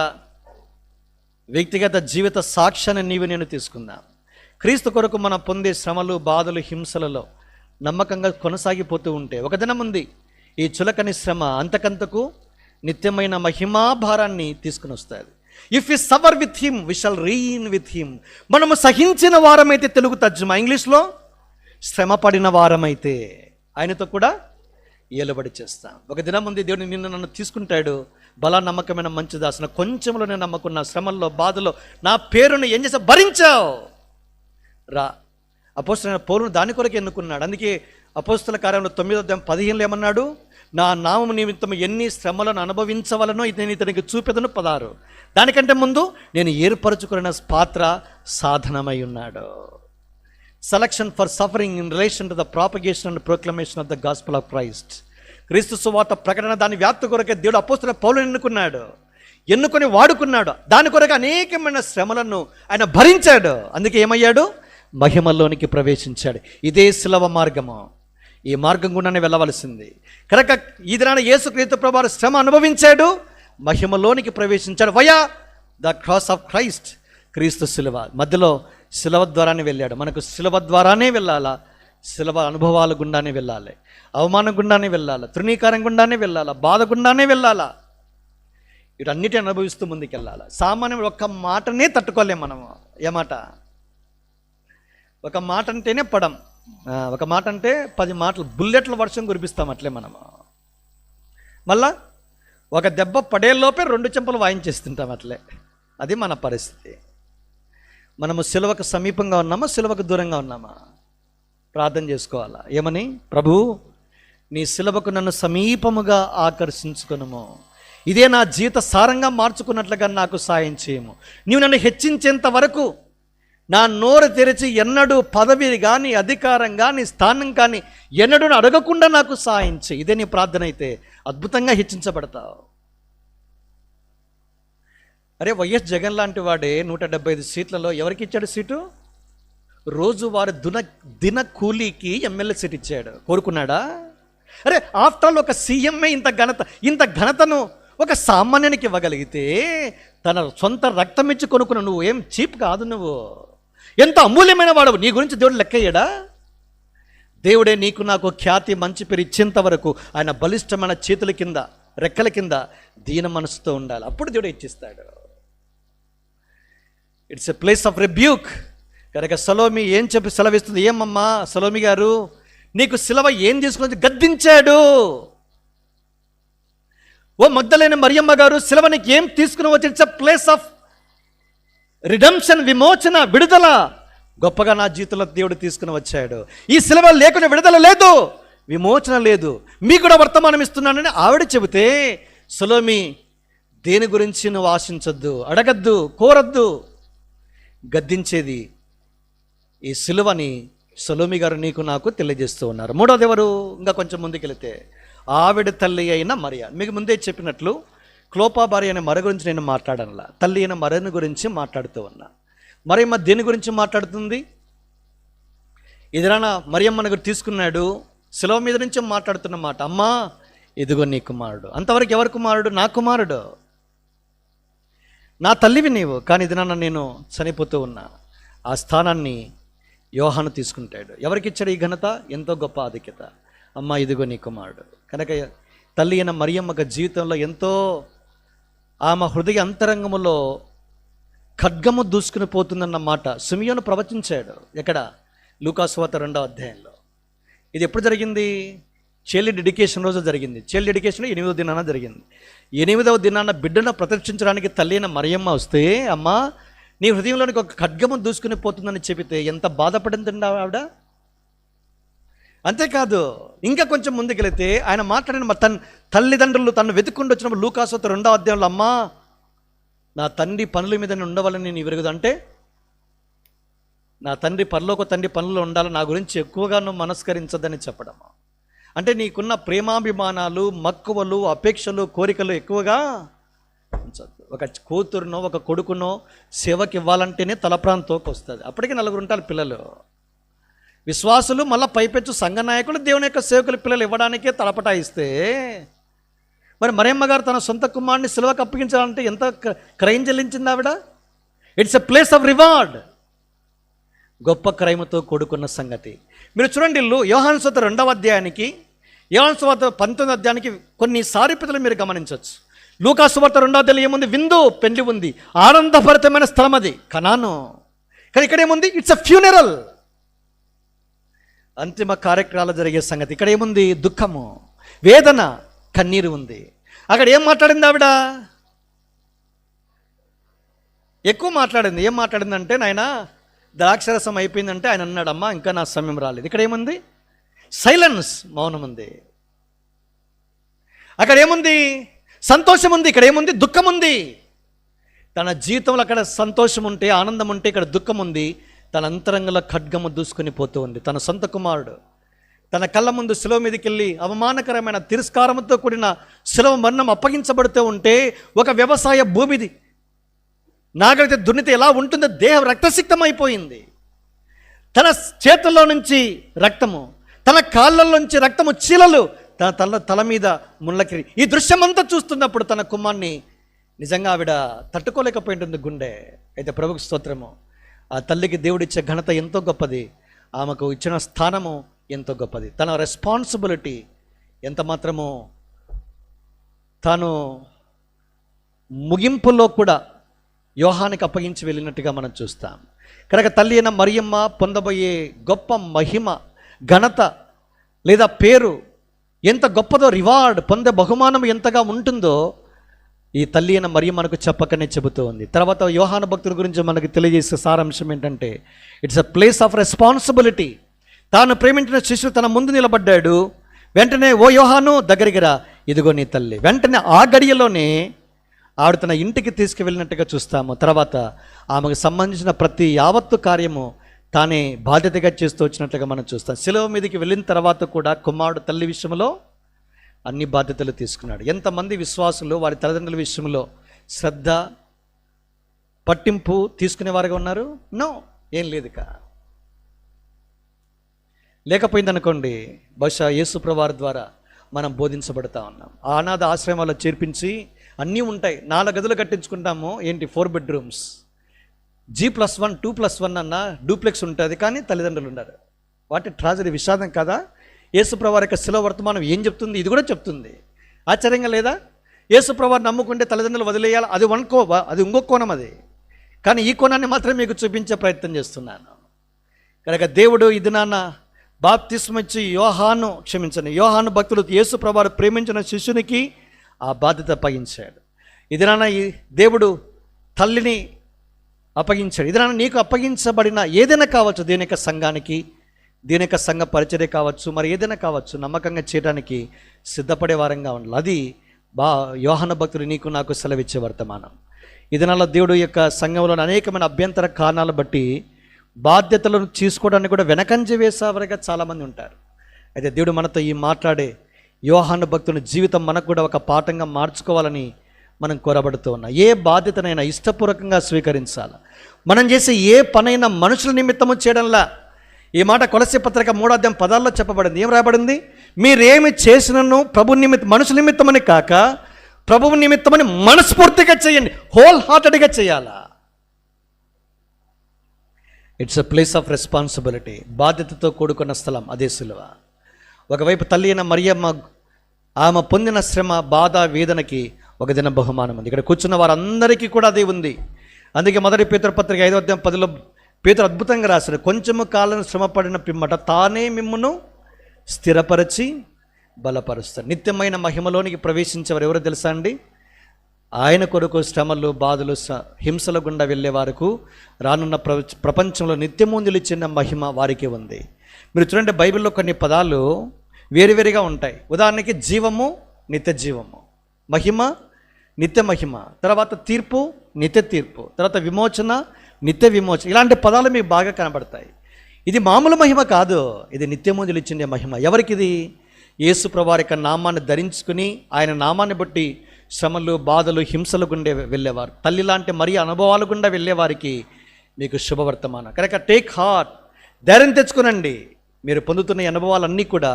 వ్యక్తిగత జీవిత సాక్ష్యాన్ని నీవు నేను తీసుకుందాం. క్రీస్తు కొరకు మనం పొందే శ్రమలు, బాధలు, హింసలలో నమ్మకంగా కొనసాగిపోతూ ఉంటే ఒక దినం ఉంది ఈ చులకని శ్రమ అంతకంతకు నిత్యమైన మహిమాభారాన్ని తీసుకుని వస్తుంది. If we suffer with him we shall reign with him. మనము సహించిన వారమైతే, తెలుగు తర్జుమా, ఇంగ్లీష్లో శ్రమ పడిన వారమైతే ఆయనతో కూడా ఏలుబడి చేస్తాం. ఒక దినం ఉంది దేవుడు నిన్ను నన్ను తీసుకుంటాడు. బలా నమ్మకమైన మంచి దాసున, కొంచెంలో నేను నమ్మకున్న శ్రమల్లో, బాధలో నా పేరును ఏం చేసా, భరించావు రా. అపోస్తలుడైన పౌలును దాని కొరకు ఎన్నుకున్నాడు. అందుకే అపోస్తల కార్యంలో 9:15 ఏమన్నాడు, నా నామము నిమిత్తం ఎన్ని శ్రమలను అనుభవించవలనో నేను ఇతనికి చూపెదను 16. దానికంటే ముందు నేను ఏర్పరచుకున్న పాత్ర సాధనమై ఉన్నాడు. Selection for suffering in relation to the propagation and proclamation of the gospel of Christ. క్రీస్తు సువార్త ప్రకటన, దాని వ్యాప్తి కొరకే దేవుడు అపోస్తలుడైన పౌలును ఎన్నుకొని వాడుకున్నాడు. దాని కొరకు అనేకమైన శ్రమలను ఆయన భరించాడు. అందుకే ఏమయ్యాడు, మహిమలోనికి ప్రవేశించాడు. ఇదే శిలువ మార్గము. ఈ మార్గం గుండానే వెళ్ళవలసింది. కనుక ఈ దినాన యేసుక్రీస్తు ప్రభువారు శ్రమ అనుభవించాడు, మహిమలోనికి ప్రవేశించాడు. Via the cross of Christ, క్రీస్తు శిలువ. మధ్యలో శిలువ ద్వారానే వెళ్ళాడు. మనకు శిలువ ద్వారానే వెళ్ళాలా, శిలువ అనుభవాల గుండానే వెళ్ళాలి, అవమానం గుండానే వెళ్ళాలి, తృణీకారం గుండానే వెళ్ళాలా, బాధ గుండానే వెళ్ళాలా. వీటన్నిటిని అనుభవిస్తూ ముందుకెళ్ళాలి. సామాన్యం ఒక్క మాటనే తట్టుకోలేం మనము. ఏమాట? ఒక మాట అంటేనే పడం, ఒక మాట అంటే 10 మాటలు, బుల్లెట్ల వర్షం కురిపిస్తాం అట్లే మనము. మళ్ళా ఒక దెబ్బ పడేలోపే 2 చెంపలు వాయించేస్తుంటాం అట్లే. అది మన పరిస్థితి. మనము సిలువకు సమీపంగా ఉన్నామా, సిలువకు దూరంగా ఉన్నామా? ప్రార్థన చేసుకోవాలా. ఏమని? ప్రభు, నీ సిలువకు నన్ను సమీపముగా ఆకర్షించుకునుము. ఇదే నా జీవిత సారంగా మార్చుకున్నట్లుగా నాకు సాయం చేయము. నీవు నన్ను హెచ్చించేంత వరకు నా నోరు తెరిచి ఎన్నడూ పదవి కానీ, అధికారం కానీ, స్థానం కానీ ఎన్నడూ అడగకుండా నాకు సాయం చేయి. ఇదే నీ ప్రార్థన అయితే అద్భుతంగా హెచ్చించబడతావు. అరే, వైఎస్ జగన్ లాంటి వాడే 175 సీట్లలో ఎవరికి ఇచ్చాడు సీటు? రోజువారి దిన కూలీకి ఎమ్మెల్యే సీట్ ఇచ్చాడు. కోరుకున్నాడా? అరే, ఆఫ్టర్ ఆల్ ఒక సీఎంఏ ఇంత ఘనతను ఒక సామాన్యానికి ఇవ్వగలిగితే, తన సొంత రక్తం ఇచ్చి కొనుక్కున్న నువ్వు ఏం చీప్ కాదు. నువ్వు ఎంత అమూల్యమైన వాడవు. నీ గురించి దేవుడు లెక్కయ్యాడా? దేవుడే నీకు నాకు ఖ్యాతి, మంచి పేరు ఇచ్చేంత వరకు ఆయన బలిష్టమైన చేతుల కింద, రెక్కల కింద దీన మనసుతో ఉండాలి. అప్పుడు దేవుడు ఇచ్చిస్తాడు. It's a place of rebuke. కనుక సొలొమీ ఏం చెప్పి సెలవిస్తుంది? ఏమమ్మా సొలొమీ గారు, నీకు సిలువ ఏం తీసుకుని గద్దించాడు? ఓ మగ్దలేని మరియమ్మ గారు, సిలువ నీకు ఏం తీసుకుని వచ్చి? It's a place of redemption, విమోచన, విడుదల. గొప్పగా నా జీవితంలో దేవుడు తీసుకుని వచ్చాడు. ఈ సిలువ లేకుండా విడుదల లేదు, విమోచన లేదు. మీకు కూడా వర్తమానం ఇస్తున్నానని ఆవిడ చెబితే, సొలొమీ దేని గురించి నువ్వు ఆశించొద్దు, అడగద్దు, కోరద్దు. గద్దించేది ఈ సిలువని సొలొమీ గారు నీకు నాకు తెలియజేస్తూ ఉన్నారు. మూడోది ఎవరు? ఇంకా కొంచెం ముందుకెళితే ఆవిడ తల్లి అయిన మరియ. మీకు ముందే చెప్పినట్లు క్లోపా భార్య అనే మర గురించి నేను మాట్లాడనులా, తల్లి అయిన మరని గురించి మాట్లాడుతూ ఉన్నా. మరియమ్మ దేని గురించి మాట్లాడుతుంది? ఎదురాన మరియమ్మను తీసుకున్నాడు, శిలువ మీద నుంచి మాట్లాడుతున్న మాట, అమ్మా ఇదిగో నీ కుమారుడు. అంతవరకు ఎవరి కుమారుడు? నా కుమారుడు, నా తల్లివి నీవు, కానీ ఇది నాన్న నేను చనిపోతూ ఉన్నా. ఆ స్థానాన్ని యోహాను తీసుకుంటాడు. ఎవరికి ఇచ్చాడు ఈ ఘనత? ఎంతో గొప్ప ఆధిక్యత. అమ్మ ఇదిగో నీ కుమారుడు. కనుక తల్లి అయిన మరియమ్మ జీవితంలో ఎంతో, ఆమె హృదయ అంతరంగములో ఖడ్గము దూసుకుని పోతుందన్న మాట సిమియోను ప్రవచించాడు. ఎక్కడ? లూకాసు వార్త 2వ అధ్యాయంలో. ఇది ఎప్పుడు జరిగింది? చైల్డ్ డెడికేషన్ రోజు జరిగింది. చైల్డ్ డెడికేషన్ 8వ దినాన జరిగింది. 8వ దినాన బిడ్డను ప్రదర్శించడానికి తల్లి అయిన మరియమ్మ వస్తే, అమ్మ నీ హృదయంలోనికి ఒక ఖడ్గము దూసుకుని పోతుందని చెబితే ఎంత బాధపడిందండి ఆవిడ. అంతేకాదు, ఇంకా కొంచెం ముందుకెళితే ఆయన మాట్లాడిన తన తల్లిదండ్రులు తను వెతుక్కుంటూ వచ్చినప్పుడు లూకాసు వార్త 2వ అధ్యాయంలో, అమ్మా నా తండ్రి పనుల మీద ఉండవాలని నేను విరగదు అంటే, నా తండ్రి పరలోక తండ్రి పనులు ఉండాలి, నా గురించి ఎక్కువగా నువ్వు మనస్కరించదని చెప్పడం. అంటే నీకున్న ప్రేమాభిమానాలు, మక్కువలు, అపేక్షలు, కోరికలు ఎక్కువగా ఉంచద్దు. ఒక కూతురునో ఒక కొడుకునో సేవకి ఇవ్వాలంటేనే తలప్రాంతోకి వస్తుంది. అప్పటికే 4 ఉంటారు పిల్లలు, విశ్వాసులు, మళ్ళీ పైపెచ్చు సంఘ నాయకులు, దేవుని యొక్క సేవకులు పిల్లలు ఇవ్వడానికే తలపటాయిస్తే, మరి మరియమ్మ గారు తన సొంత కుమారుని సిలువకు అప్పగించాలంటే ఎంత క్రయం చెల్లించింది ఆవిడ. It's a place of reward. గొప్ప క్రయముతో కూడుకున్న సంగతి. మీరు చూడండి, యోహాను సువార్త 2వ అధ్యాయానికి, యోహాను సువార్త 19వ అధ్యాయానికి కొన్ని సారూప్యతలు మీరు గమనించవచ్చు. లూకాసు వార్త 2వ అధ్యాయంలో ఏముంది? విందు, పెళ్లి ఉంది, ఆనందభరితమైన స్థలం అది కనాను. కానీ ఇక్కడ ఏముంది? ఇట్స్ ఎ ఫ్యూనరల్, అంతిమ కార్యక్రమాలు జరిగే సంగతి. ఇక్కడ ఏముంది? దుఃఖము, వేదన, కన్నీరు ఉంది. అక్కడ ఏం మాట్లాడింది ఆవిడ? ఎక్కువ మాట్లాడింది. ఏం మాట్లాడిందంటే, నాయన ద్రాక్షరసం అయిపోయిందంటే ఆయన అన్నాడు, అమ్మా ఇంకా నా సమయం రాలేదు. ఇక్కడ ఏముంది? సైలెన్స్, మౌనం ఉంది. అక్కడ ఏముంది? సంతోషం ఉంది. ఇక్కడ ఏముంది? దుఃఖం ఉంది. తన జీవితంలో అక్కడ సంతోషం ఉంటే, ఆనందం ఉంటే, ఇక్కడ దుఃఖం ఉంది. తన అంతరంగంలో ఖడ్గము దూసుకొని పోతూ ఉంది. తన సొంత కుమారుడు తన కళ్ళ ముందు శిలువ మీదకి వెళ్ళి అవమానకరమైన తిరస్కారంతో కూడిన శిలువ మరణం అప్పగించబడుతూ ఉంటే, ఒక వ్యవసాయ భూమిది నాగలితే దున్నితే ఎలా ఉంటుందో దేహం రక్తసిక్తమైపోయింది. తన చేతుల్లో నుంచి రక్తము, తన కాళ్ళల్లోంచి రక్తము చీలలు, తన తల మీద ముళ్ళకిరి. ఈ దృశ్యమంతా చూస్తున్నప్పుడు తన కుమార్ని నిజంగా ఆవిడ తట్టుకోలేకపోయింటుంది గుండె. అయితే ప్రభుకు స్తోత్రము. ఆ తల్లికి దేవుడిచ్చే ఘనత ఎంతో గొప్పది, ఆమెకు ఇచ్చిన స్థానము ఎంతో గొప్పది. తన రెస్పాన్సిబిలిటీ ఎంత మాత్రము తాను ముగింపులో కూడా యోహానికి అప్పగించి వెళ్ళినట్టుగా మనం చూస్తాం. కనుక తల్లి అయిన మరియమ్మ పొందబోయే గొప్ప మహిమ, ఘనత లేదా పేరు ఎంత గొప్పదో, రివార్డ్ పొందే బహుమానం ఎంతగా ఉంటుందో ఈ తల్లి అయిన మరియమ్మ మనకు చెప్పకనే చెబుతూ ఉంది. తర్వాత యోహాను భక్తుల గురించి మనకు తెలియజేసే సారాంశం ఏంటంటే, it's a place of responsibility. తాను ప్రేమించిన శిశువు తన ముందు నిలబడ్డాడు. వెంటనే, ఓ యోహాను దగ్గరికి రా, ఇదిగో నీ తల్లి. వెంటనే ఆ గడియలోనే ఆవిడ తన ఇంటికి తీసుకువెళ్ళినట్టుగా చూస్తాము. తర్వాత ఆమెకు సంబంధించిన ప్రతి యావత్తు కార్యము తానే బాధ్యతగా చేస్తూ వచ్చినట్లుగా మనం చూస్తాం. శిలువ మీదకి వెళ్ళిన తర్వాత కూడా కుమారుడు తల్లి విషయంలో అన్ని బాధ్యతలు తీసుకున్నాడు. ఎంతమంది విశ్వాసులు వారి తల్లిదండ్రుల విషయంలో శ్రద్ధ, పట్టింపు తీసుకునేవారుగా ఉన్నారు? నో, ఏం లేదు. లేకపోయిందనుకోండి, బహుశా యేసుప్రభువు వారి ద్వారా మనం బోధించబడతా ఉన్నాం. ఆ అనాథ ఆశ్రమాల్లో చేర్పించి అన్నీ ఉంటాయి. 4 గదులు కట్టించుకుంటాము. ఏంటి? 4 బెడ్రూమ్స్, G+1 2+1 అన్న డూప్లెక్స్ ఉంటుంది, కానీ తల్లిదండ్రులు ఉన్నారు. వాటి ట్రాజడీ, విషాదం కదా. యేసుప్రభువు వారి యొక్క శిలువ వర్తమానం ఏం చెప్తుంది? ఇది కూడా చెప్తుంది. ఆశ్చర్యంగా లేదా? యేసుప్రభువు వారిని నమ్ముకుంటే తల్లిదండ్రులు వదిలేయాలి, అది అది ఇంకో కోణం అది. కానీ ఈ కోణాన్ని మాత్రం మీకు చూపించే ప్రయత్నం చేస్తున్నాను. కనుక దేవుడు ఇది నాన్న బాప్తిస్మం ఇచ్చి యోహాను భక్తులు యేసుప్రభువు వారు ప్రేమించిన శిష్యునికి ఆ బాధ్యత అప్పగించాడు. ఇది నాన్న ఈ దేవుడు తల్లిని అప్పగించాడు. ఇది నాన్న నీకు అప్పగించబడిన ఏదైనా కావచ్చు, దేని యొక్క సంఘానికి, దేని యొక్క సంఘ పరిచర్య కావచ్చు, మరి ఏదైనా కావచ్చు, నమ్మకంగా చేయడానికి సిద్ధపడే వారంగా ఉండాలి. అది యోహాను భక్తుడు నీకు నాకు సెలవిచ్చే వర్తమానం. ఇది నాన్న దేవుడు యొక్క సంఘంలోని అనేకమైన అభ్యంతర కారణాలు బట్టి బాధ్యతలను తీసుకోవడానికి కూడా వెనకంజ వేసేవారుగా చాలామంది ఉంటారు. అయితే దేవుడు మనతో ఈ మాట్లాడే యోహాను భక్తుని జీవితం మనకు కూడా ఒక పాఠంగా మార్చుకోవాలని మనం కోరబడుతూ ఉన్నాం. ఏ బాధ్యతనైనా ఇష్టపూర్వకంగా స్వీకరించాలి. మనం చేసే ఏ పనైనా మనుషుల నిమిత్తము చేయడంలా. ఈ మాట కొలస్సీ పత్రిక 3:10 చెప్పబడింది. ఏం రాయబడింది? మీరేమి చేసినను ప్రభు నిమిత్తం, మనుషుల నిమిత్తమని కాక ప్రభువు నిమిత్తమని మనస్ఫూర్తిగా చేయండి, హోల్ హార్టెడ్గా చేయాలా. It's a place of responsibility. బాధ్యతతో కూడుకున్న స్థలం అదే సిలువ. ఒకవైపు తల్లి అయిన మరియమ్మ ఆమె పొందిన శ్రమ, బాధ, వేదనకి ఒక దిన బహుమానం ఉంది. ఇక్కడ కూర్చున్న వారందరికీ కూడా అదే ఉంది. అందుకే మొదటి పేతురు పత్రిక 5:10 పేతురు అద్భుతంగా రాశాడు, కొంచెము కాలం శ్రమ పడిన పిమ్మట తానే మిమ్మును స్థిరపరిచి బలపరుస్తాడు. నిత్యమైన మహిమలోనికి ప్రవేశించేవారు ఎవరో తెలుసా అండి? ఆయన కొరకు శ్రమలు, బాధలు, హింసల గుండా వెళ్ళే వారికి రానున్న ప్రపంచంలో నిత్యము నిలిచిన మహిమ వారికి ఉంది. మీరు చూడండి, బైబిల్లో కొన్ని పదాలు వేరువేరుగా ఉంటాయి. ఉదాహరణకి జీవము, నిత్య జీవము, మహిమ, నిత్య మహిమ, తర్వాత తీర్పు, నిత్య తీర్పు, తర్వాత విమోచన, నిత్య విమోచన. ఇలాంటి పదాలు మీకు బాగా కనబడతాయి. ఇది మామూలు మహిమ కాదు, ఇది నిత్యము నిలిచిండే మహిమ. ఎవరికి ఇది? యేసు ప్రభువారి యొక్క నామాన్ని ధరించుకుని ఆయన నామాన్ని బట్టి శ్రమలు, బాధలు, హింసలు గుండే వెళ్ళేవారు, తల్లి లాంటి మరి అనుభవాలు గుండా వెళ్ళేవారికి మీకు శుభవర్తమానం. కనుక టేక్ హార్ట్, ధైర్యం తెచ్చుకునండి. మీరు పొందుతున్న అనుభవాలన్నీ కూడా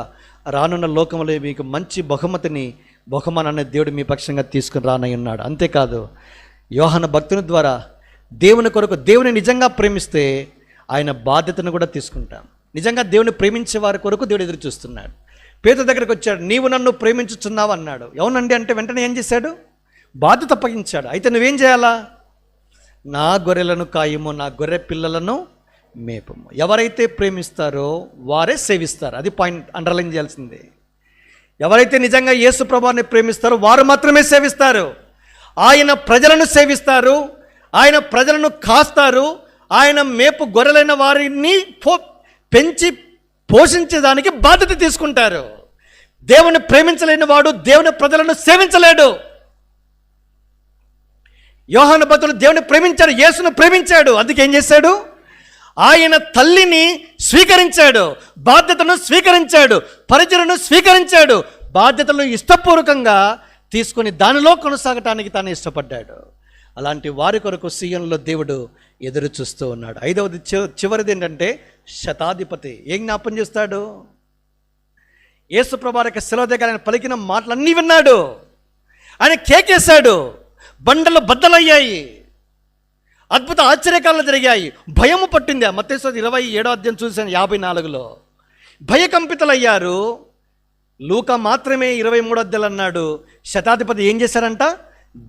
రానున్న లోకంలో మీకు మంచి బహుమానాన్ని దేవుడు మీ పక్షంగా తీసుకుని రానయ్యున్నాడు. అంతేకాదు, యోహాను భక్తుని ద్వారా దేవుని కొరకు, దేవుని నిజంగా ప్రేమిస్తే ఆయన బాధ్యతను కూడా తీసుకుంటాం. నిజంగా దేవుని ప్రేమించే వారి కొరకు దేవుడు ఎదురు చూస్తున్నాడు. పేతురు దగ్గరికి వచ్చాడు, నీవు నన్ను ప్రేమించుచున్నావు అన్నాడు. అవునండి అంటే వెంటనే ఏం చేశాడు? బాధ్యత అప్పగించాడు. అయితే నువ్వేం చేయాలా? నా గొర్రెలను కాయము, నా గొర్రె పిల్లలను మేపము. ఎవరైతే ప్రేమిస్తారో వారే సేవిస్తారు. అది పాయింట్ అండర్లైన్ చేయాల్సిందే. ఎవరైతే నిజంగా యేసు ప్రభువుని ప్రేమిస్తారో వారు మాత్రమే సేవిస్తారు. ఆయన ప్రజలను సేవిస్తారు, ఆయన ప్రజలను కాస్తారు, ఆయన మేపు గొర్రెలైన వారిని పెంచి పోషించేదానికి బాధ్యత తీసుకుంటారు. దేవుని ప్రేమించలేని వాడు దేవుని ప్రజలను సేవించలేడు. యోహాను భక్తుడు దేవుని ప్రేమించాడు, యేసును ప్రేమించాడు. అందుకే ఏం చేశాడు? ఆయన తల్లిని స్వీకరించాడు, బాధ్యతను స్వీకరించాడు, పరిచయను స్వీకరించాడు, బాధ్యతలను ఇష్టపూర్వకంగా తీసుకొని దానిలో కొనసాగటానికి తాను ఇష్టపడ్డాడు. అలాంటి వారి కొరకు సీయోనులో దేవుడు ఎదురు చూస్తూ ఉన్నాడు. 5వది చివరిది ఏంటంటే శతాధిపతి. ఏం జ్ఞాపం చేస్తాడు? యేసు ప్రభువు యొక్క శిలువ దగ్గర ఆయన పలికిన మాటలన్నీ విన్నాడు. ఆయన కేకేశాడు, బండలు బద్దలయ్యాయి, అద్భుత ఆశ్చర్యకాలు జరిగాయి, భయము పట్టింది. మత్తయి 27 చూశాను 54లో భయకంపితులయ్యారు. లూకా మాత్రమే 23 అన్నాడు. శతాధిపతి ఏం చేశారంట?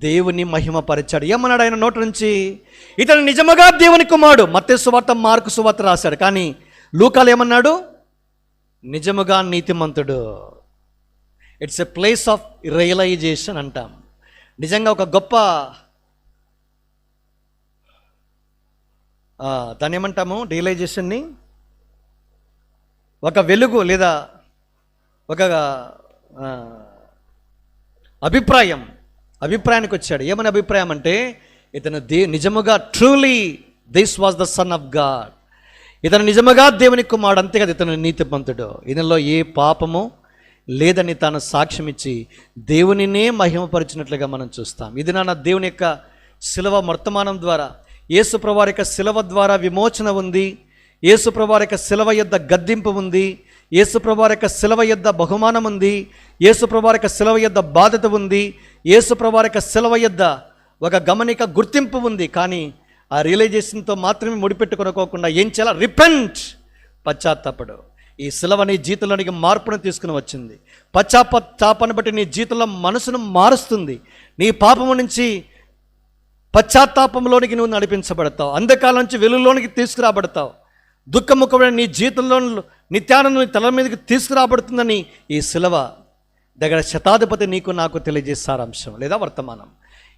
దేవుని మహిమపరిచాడు. ఏమన్నాడు ఆయన నోటి నుంచి? ఇతను నిజముగా దేవుని కుమారుడు. మత్తయి సువార్త, మార్కు సువార్త రాశాడు. కానీ లూకాలు ఏమన్నాడు? నిజముగా నీతిమంతుడు. It's a place of realization అంటాం. నిజంగా ఒక గొప్ప దాన్ని ఏమంటాము? రియలైజేషన్ని ఒక వెలుగు లేదా ఒక అభిప్రాయానికి వచ్చాడు. ఏమని అభిప్రాయం అంటే, ఇతను నిజముగా truly this was the son of God, ఇతను నిజముగా దేవుని కుమారుడు. అంతేకాదు, ఇతను నీతిమంతుడు, ఇతనిలో ఏ పాపము లేదని తాను సాక్ష్యం ఇచ్చి దేవునినే మహిమపరిచినట్లుగా మనం చూస్తాం. ఇది నాన్న దేవుని యొక్క శిలువ వర్తమానం ద్వారా, యేసు ప్రభువారి యొక్క శిలువ ద్వారా విమోచన ఉంది, యేసు ప్రభువారి యొక్క శిలువ యొద్ద గద్దింపు ఉంది, యేసు ప్రభువారి యొక్క శిలువ యొద్ద బహుమానం ఉంది, యేసు ప్రభువారి యొక్క శిలువ యొద్ద బాధ్యత ఉంది, యేసు ప్రభువారి యొక్క శిలువ యొద్ద ఒక గమనిక గుర్తింపు ఉంది. కానీ ఆ రియలైజేషన్తో మాత్రమే ముడిపెట్టుకొనుకోకుండా ఏం చేయాలి? రిపెంట్, పశ్చాత్తాపడు. ఈ శిలువ నీ జీవితంలోనికి మార్పును తీసుకుని వచ్చింది. పశ్చాత్తాపాన్ని బట్టి నీ జీవితంలో మనసును మారుస్తుంది. నీ పాపము నుంచి పశ్చాత్తాపంలోనికి నువ్వు నడిపించబడతావు. అంధకాలం నుంచి వెలుగులోనికి తీసుకురాబడతావు. దుఃఖముఖమైన నీ జీవితంలో నిత్యానందం తల మీదకి తీసుకురాబడుతుందని ఈ శిలువ దగ్గర శతాధిపతి నీకు నాకు తెలియజేసే సారాంశం లేదా వర్తమానం.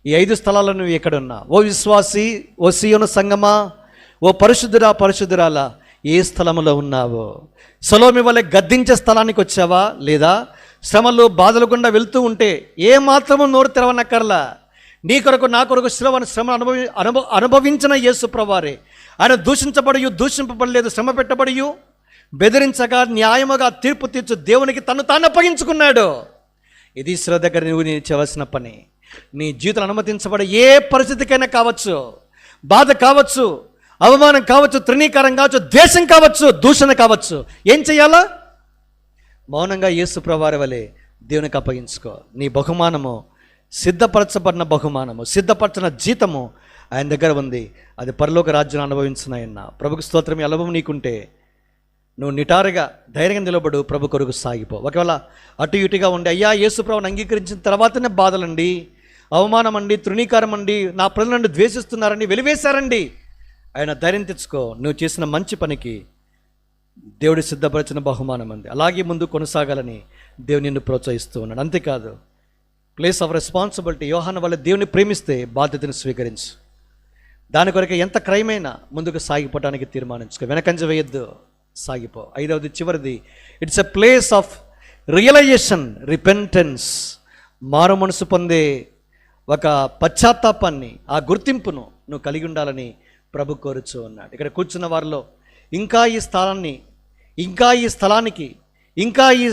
ఈ 5 స్థలాల్లో నువ్వు ఎక్కడున్నా, ఓ విశ్వాసి, ఓ సీయోను సంగమా, ఓ పరిశుద్ధురాలా, ఏ స్థలంలో ఉన్నావో? సొలొమోను వలె గద్దించే స్థలానికి వచ్చావా? లేదా శ్రమలు, బాధలు గుండా వెళ్తూ ఉంటే ఏ మాత్రము నోరు తెరవనక్కర్లా. నీ కొరకు నా కొరకు శ్రమను అనుభవించిన యేసు ప్రభువారే. ఆయన దూషింపబడలేదు, శ్రమ పెట్టబడియు బెదిరించగా న్యాయముగా తీర్పు తీర్చు దేవునికి తను తాను అప్పగించుకున్నాడు. ఇది శిలువ దగ్గర నువ్వు నేను చేయవలసిన పని. నీ జీవితంలో అనుమతించబడే ఏ పరిస్థితికైనా కావచ్చు, బాధ కావచ్చు, అవమానం కావచ్చు, తృణీకారం కావచ్చు, ద్వేషం కావచ్చు, దూషణ కావచ్చు, ఏం చేయాలా? మౌనంగా యేసు ప్రభువారి వలె దేవునికి అప్పగించుకో. నీ బహుమానము సిద్ధపరచబడిన బహుమానము, సిద్ధపరచిన జీతము ఆయన దగ్గర ఉంది. అది పరలోక రాజ్యం అనుభవించున్నాయన్న ప్రభుకు స్తోత్రం. ఈ అనుభవం నీకుంటే నువ్వు నిటారుగా ధైర్యంగా నిలబడు, ప్రభు కొరకు సాగిపో. ఒకవేళ అటు ఇటుగా ఉండి అయ్యా యేసు ప్రభువుని అంగీకరించిన తర్వాతనే బాధలండి, అవమానం అండి, తృణీకారం అండి, నా ప్రజలు నన్ను ద్వేషిస్తున్నారండి, వెలివేశారండి, ఆయన ధైర్యం తెచ్చుకో. నువ్వు చేసిన మంచి పనికి దేవుడు సిద్ధపరిచిన బహుమానం ఉంది. అలాగే ముందు కొనసాగాలని దేవుడు నిన్ను ప్రోత్సహిస్తూ ఉన్నాడు. అంతేకాదు, ప్లేస్ ఆఫ్ రెస్పాన్సిబిలిటీ. యోహాను వల్ల దేవుని ప్రేమిస్తే బాధ్యతను స్వీకరించు. దాని కొరకు ఎంత క్రైమైనా ముందుకు సాగిపోవటానికి తీర్మానించుకో. వెనకంజ వేయొద్దు, సాగిపో. 5వది చివరిది, it's a place of realization, repentance. మారు మనసు పొందే ఒక పశ్చాత్తాపాన్ని, ఆ గుర్తింపును నువ్వు కలిగి ఉండాలని ప్రభు కోరుచూ ఉన్నాడు. ఇక్కడ కూర్చున్న వారిలో ఇంకా ఈ స్థలానికి ఇంకా ఈ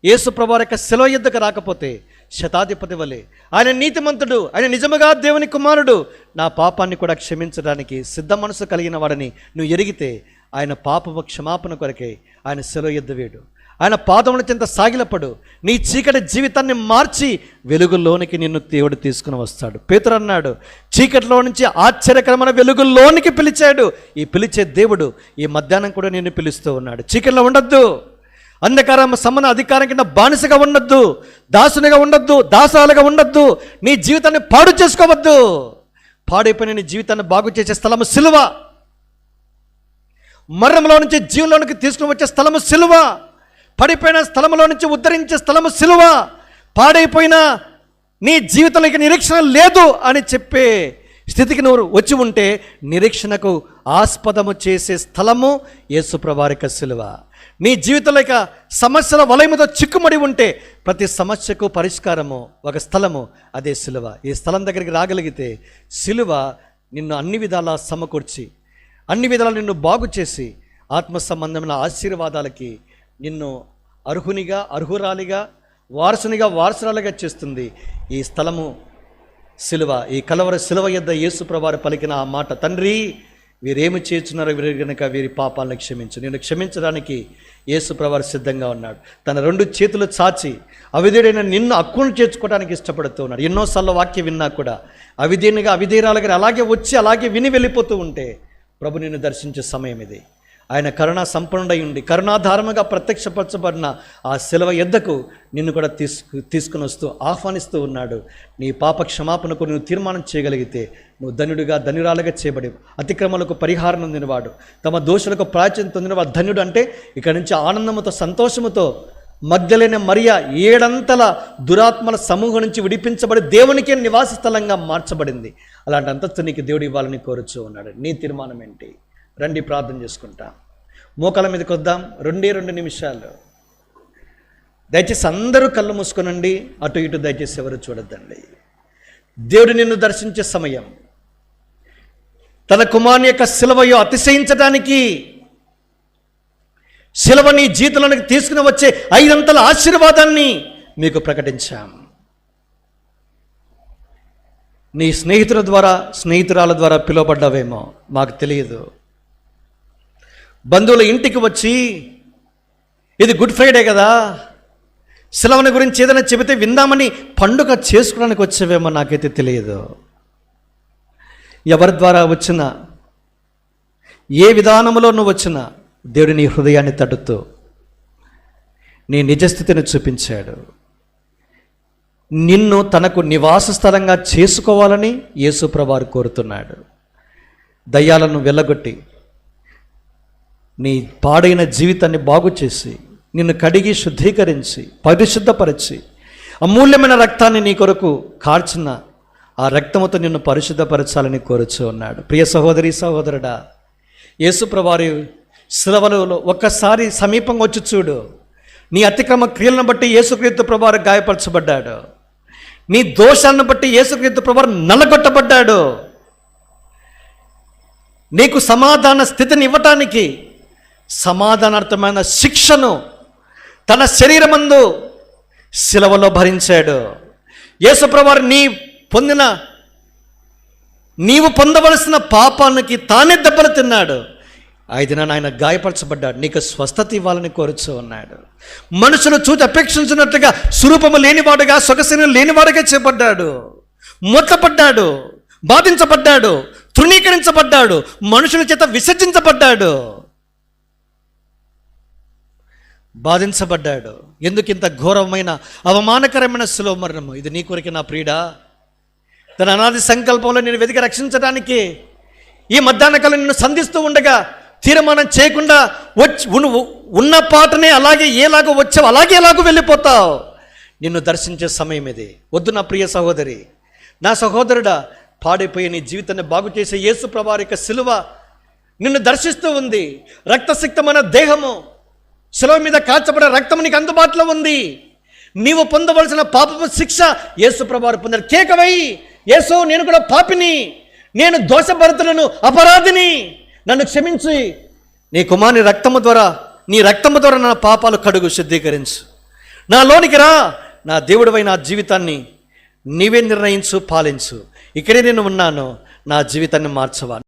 యేసు ప్రభువారి యొక్క శిలువ యొద్దకు రాకపోతే శతాధిపతి వలె ఆయన నీతిమంతుడు, ఆయన నిజముగా దేవుని కుమారుడు, నా పాపాన్ని కూడా క్షమించడానికి సిద్ధ మనసు కలిగిన వాడని నువ్వు ఎరిగితే ఆయన పాపపు క్షమాపణ కొరకే ఆయన శిలువ యొద్ద వేడు. ఆయన పాదముల చెంత సాగిలపడు. నీ చీకటి జీవితాన్ని మార్చి వెలుగులోనికి నిన్ను దేవుడు తీసుకుని వస్తాడు. పేతురు అన్నాడు, చీకటిలో నుంచి ఆశ్చర్యకరమైన వెలుగులోనికి పిలిచాడు. ఈ పిలిచే దేవుడు ఈ మధ్యాహ్నం కూడా నిన్ను పిలుస్తూ ఉన్నాడు. చీకటిలో ఉండొద్దు, అంధకారం సమాన అధికారం కింద బానిసగా ఉండొద్దు, దాసునిగా ఉండొద్దు, దాసాలుగా ఉండొద్దు, నీ జీవితాన్ని పాడు చేసుకోవద్దు. పాడైపోయిన నీ జీవితాన్ని బాగు చేసే స్థలము సిలువ. మరణంలో నుంచి జీవంలోనికి తీసుకుని వచ్చే స్థలము సిలువ. పడిపోయిన స్థలంలో నుంచి ఉద్ధరించే స్థలము సిలువ. పాడైపోయిన నీ జీవితంలోకి నిరీక్షణ లేదు అని చెప్పే స్థితికి నువ్వు వచ్చి ఉంటే నిరీక్షణకు ఆస్పదము చేసే స్థలము యేసు ప్రభువారి యొక్క సిలువ. నీ జీవితంలో సమస్యల వలయముతో చిక్కుమడి ఉంటే ప్రతి సమస్యకు పరిష్కారము ఒక స్థలము, అదే సిలువ. ఈ స్థలం దగ్గరికి రాగలిగితే సిలువ నిన్ను అన్ని విధాలా సమకూర్చి, అన్ని విధాలు నిన్ను బాగు చేసి, ఆత్మ సంబంధమైన ఆశీర్వాదాలకి నిన్ను అర్హునిగా, అర్హురాలిగా, వారసునిగా, వారసురాలిగా చేస్తుంది ఈ స్థలము సిలువ. ఈ కలవర సిలువ యొద్ద యేసు ప్రభువారు పలికిన ఆ మాట, తండ్రి వీరేమి చేస్తున్నారో వీరి కనుక వీరి పాపాలను క్షమించు. నేను క్షమించడానికి యేసు ప్రభువారు సిద్ధంగా ఉన్నాడు. తన 2 చేతులు చాచి అవిధేయుడైన నిన్ను హక్కును చేర్చుకోవడానికి ఇష్టపడుతూ ఉన్నాడు. ఎన్నోసార్లు వాక్యం విన్నా కూడా అవిధేయునిగా, అవిధేయురాలుగా అలాగే వచ్చి అలాగే విని వెళ్ళిపోతూ ఉంటే ప్రభు నిన్ను దర్శించే సమయం ఇది. ఆయన కరుణా సంపన్నుడై ఉండి కరుణాధారముగా ప్రత్యక్షపరచబడిన ఆ శిలువ యొద్దకు నిన్ను కూడా తీసుకుని వస్తూ ఆహ్వానిస్తూ ఉన్నాడు. నీ పాప క్షమాపణకు నువ్వు తీర్మానం చేయగలిగితే నువ్వు ధన్యుడిగా, ధన్యురాలుగా చేయబడి అతిక్రమలకు పరిహారం పొందినవాడు, తమ దోషులకు ప్రాయశ్చిత్తం పొందినవాడు ధన్యుడు. అంటే ఇక్కడి నుంచి ఆనందముతో, సంతోషముతో మగ్దలేని మరియ 7 అంతల దురాత్మల సమూహం నుంచి విడిపించబడి దేవునికే నివాస స్థలంగా మార్చబడింది. అలాంటి అంతస్తు నీకు దేవుడు ఇవ్వాలని కోరుచూ ఉన్నాడు. నీ తీర్మానం ఏంటి? రండి ప్రార్థన చేసుకుంటాం. మోకాల మీదకి వద్దాం. 2 నిమిషాలు. దయచేసి అందరూ కళ్ళు మూసుకొనండి. అటు ఇటు దయచేసి ఎవరు చూడొద్దండి. దేవుడు నిన్ను దర్శించే సమయం. తన కుమారుని యొక్క సిలువయో అతిశయించడానికి, సిలువ నీ జీవితంలోనికి తీసుకుని వచ్చే 5 అంతల ఆశీర్వాదాన్ని మీకు ప్రకటించాం. నీ స్నేహితుల ద్వారా, స్నేహితురాల ద్వారా పిలువబడ్డావేమో మాకు తెలియదు. బంధువుల ఇంటికి వచ్చి ఇది గుడ్ ఫ్రైడే కదా, సిలువని గురించి ఏదైనా చెబితే విందామని పండుగ చేసుకోవడానికి వచ్చేవేమో నాకైతే తెలియదు. ఎవరి ద్వారా వచ్చినా, ఏ విధానంలో నువ్వు వచ్చినా దేవుడు నీ హృదయాన్ని తడుతూ నీ నిజస్థితిని చూపించాడు. నిన్ను తనకు నివాస స్థలంగా చేసుకోవాలని యేసు ప్రభువారు కోరుతున్నాడు. దయ్యాలను వెళ్ళగొట్టి నీ పాడైన జీవితాన్ని బాగు చేసి, నిన్ను కడిగి శుద్ధీకరించి, పరిశుద్ధపరిచి, అమూల్యమైన రక్తాన్ని నీ కొరకు కార్చిన ఆ రక్తముతో నిన్ను పరిశుద్ధపరచాలని కోరుచూ ఉన్నాడు. ప్రియ సహోదరి, సహోదరుడా, యేసు ప్రభువారి సిలువలో ఒక్కసారి సమీపంగా వచ్చి చూడు. నీ అతిక్రమ క్రియలను బట్టి యేసుక్రీస్తు ప్రభువారు గాయపరచబడ్డాడు. నీ దోషాలను బట్టి యేసుక్రీస్తు ప్రభువారు నలగొట్టబడ్డాడు. నీకు సమాధాన స్థితిని ఇవ్వటానికి, సమాధానార్థమైన శిక్షను తన శరీరమందు సిలువలో భరించాడు. యేసు ప్రభువారు నీ నీవు పొందవలసిన పాపానికి తానే దెబ్బలు తిన్నాడు. 5 దినాన ఆయన గాయపరచబడ్డాడు. నీకు స్వస్థత ఇవ్వాలని కోరుచూ ఉన్నాడు. మనుషులు చూసి అపేక్షించినట్లుగా స్వరూపము లేనివాడుగా, సొగసిని లేనివాడుగా చేపడ్డాడు. మూర్ఖపడ్డాడు, బాధించబడ్డాడు, తృణీకరించబడ్డాడు, మనుషుల చేత విసర్జించబడ్డాడు, బాధించబడ్డాడు. ఎందుకు ఇంత ఘోరమైన అవమానకరమైన శిలువ మరణము? ఇది నీ కొరికి నా ప్రియుడా. తన అనాది సంకల్పంలో నేను వెతికి రక్షించడానికి ఈ మధ్యాహ్నకాలం నిన్ను సంధిస్తూ ఉండగా తీర్మానం చేయకుండా ఉన్న పాటనే అలాగే ఎలాగో వచ్చావు అలాగే ఎలాగో వెళ్ళిపోతావు. నిన్ను దర్శించే సమయం ఇది. వద్దు నా ప్రియ సహోదరి, నా సహోదరుడా, పాడైపోయే నీ జీవితాన్ని బాగు చేసే యేసు ప్రభువారి యొక్క శిలువ నిన్ను దర్శిస్తూ ఉంది. రక్తసిక్తమైన దేహము, శిలువ మీద కాల్చబడే రక్తము నీకు అందుబాటులో ఉంది. నీవు పొందవలసిన పాపపు శిక్ష యేసు ప్రభువారు పొందారు. కేకవై, యేసు నేను కూడా పాపిని, నేను దోషభరితులను, అపరాధిని, నన్ను క్షమించి నీ కుమారుని రక్తము ద్వారా, నీ రక్తము ద్వారా నా పాపాలు కడుగు, శుద్ధీకరించు, నాలోనికి రా, నా దేవుడివై నా జీవితాన్ని నీవే నిర్ణయించు, పాలించు. ఇక్కడే నేను ఉన్నాను, నా జీవితాన్ని మార్చవా.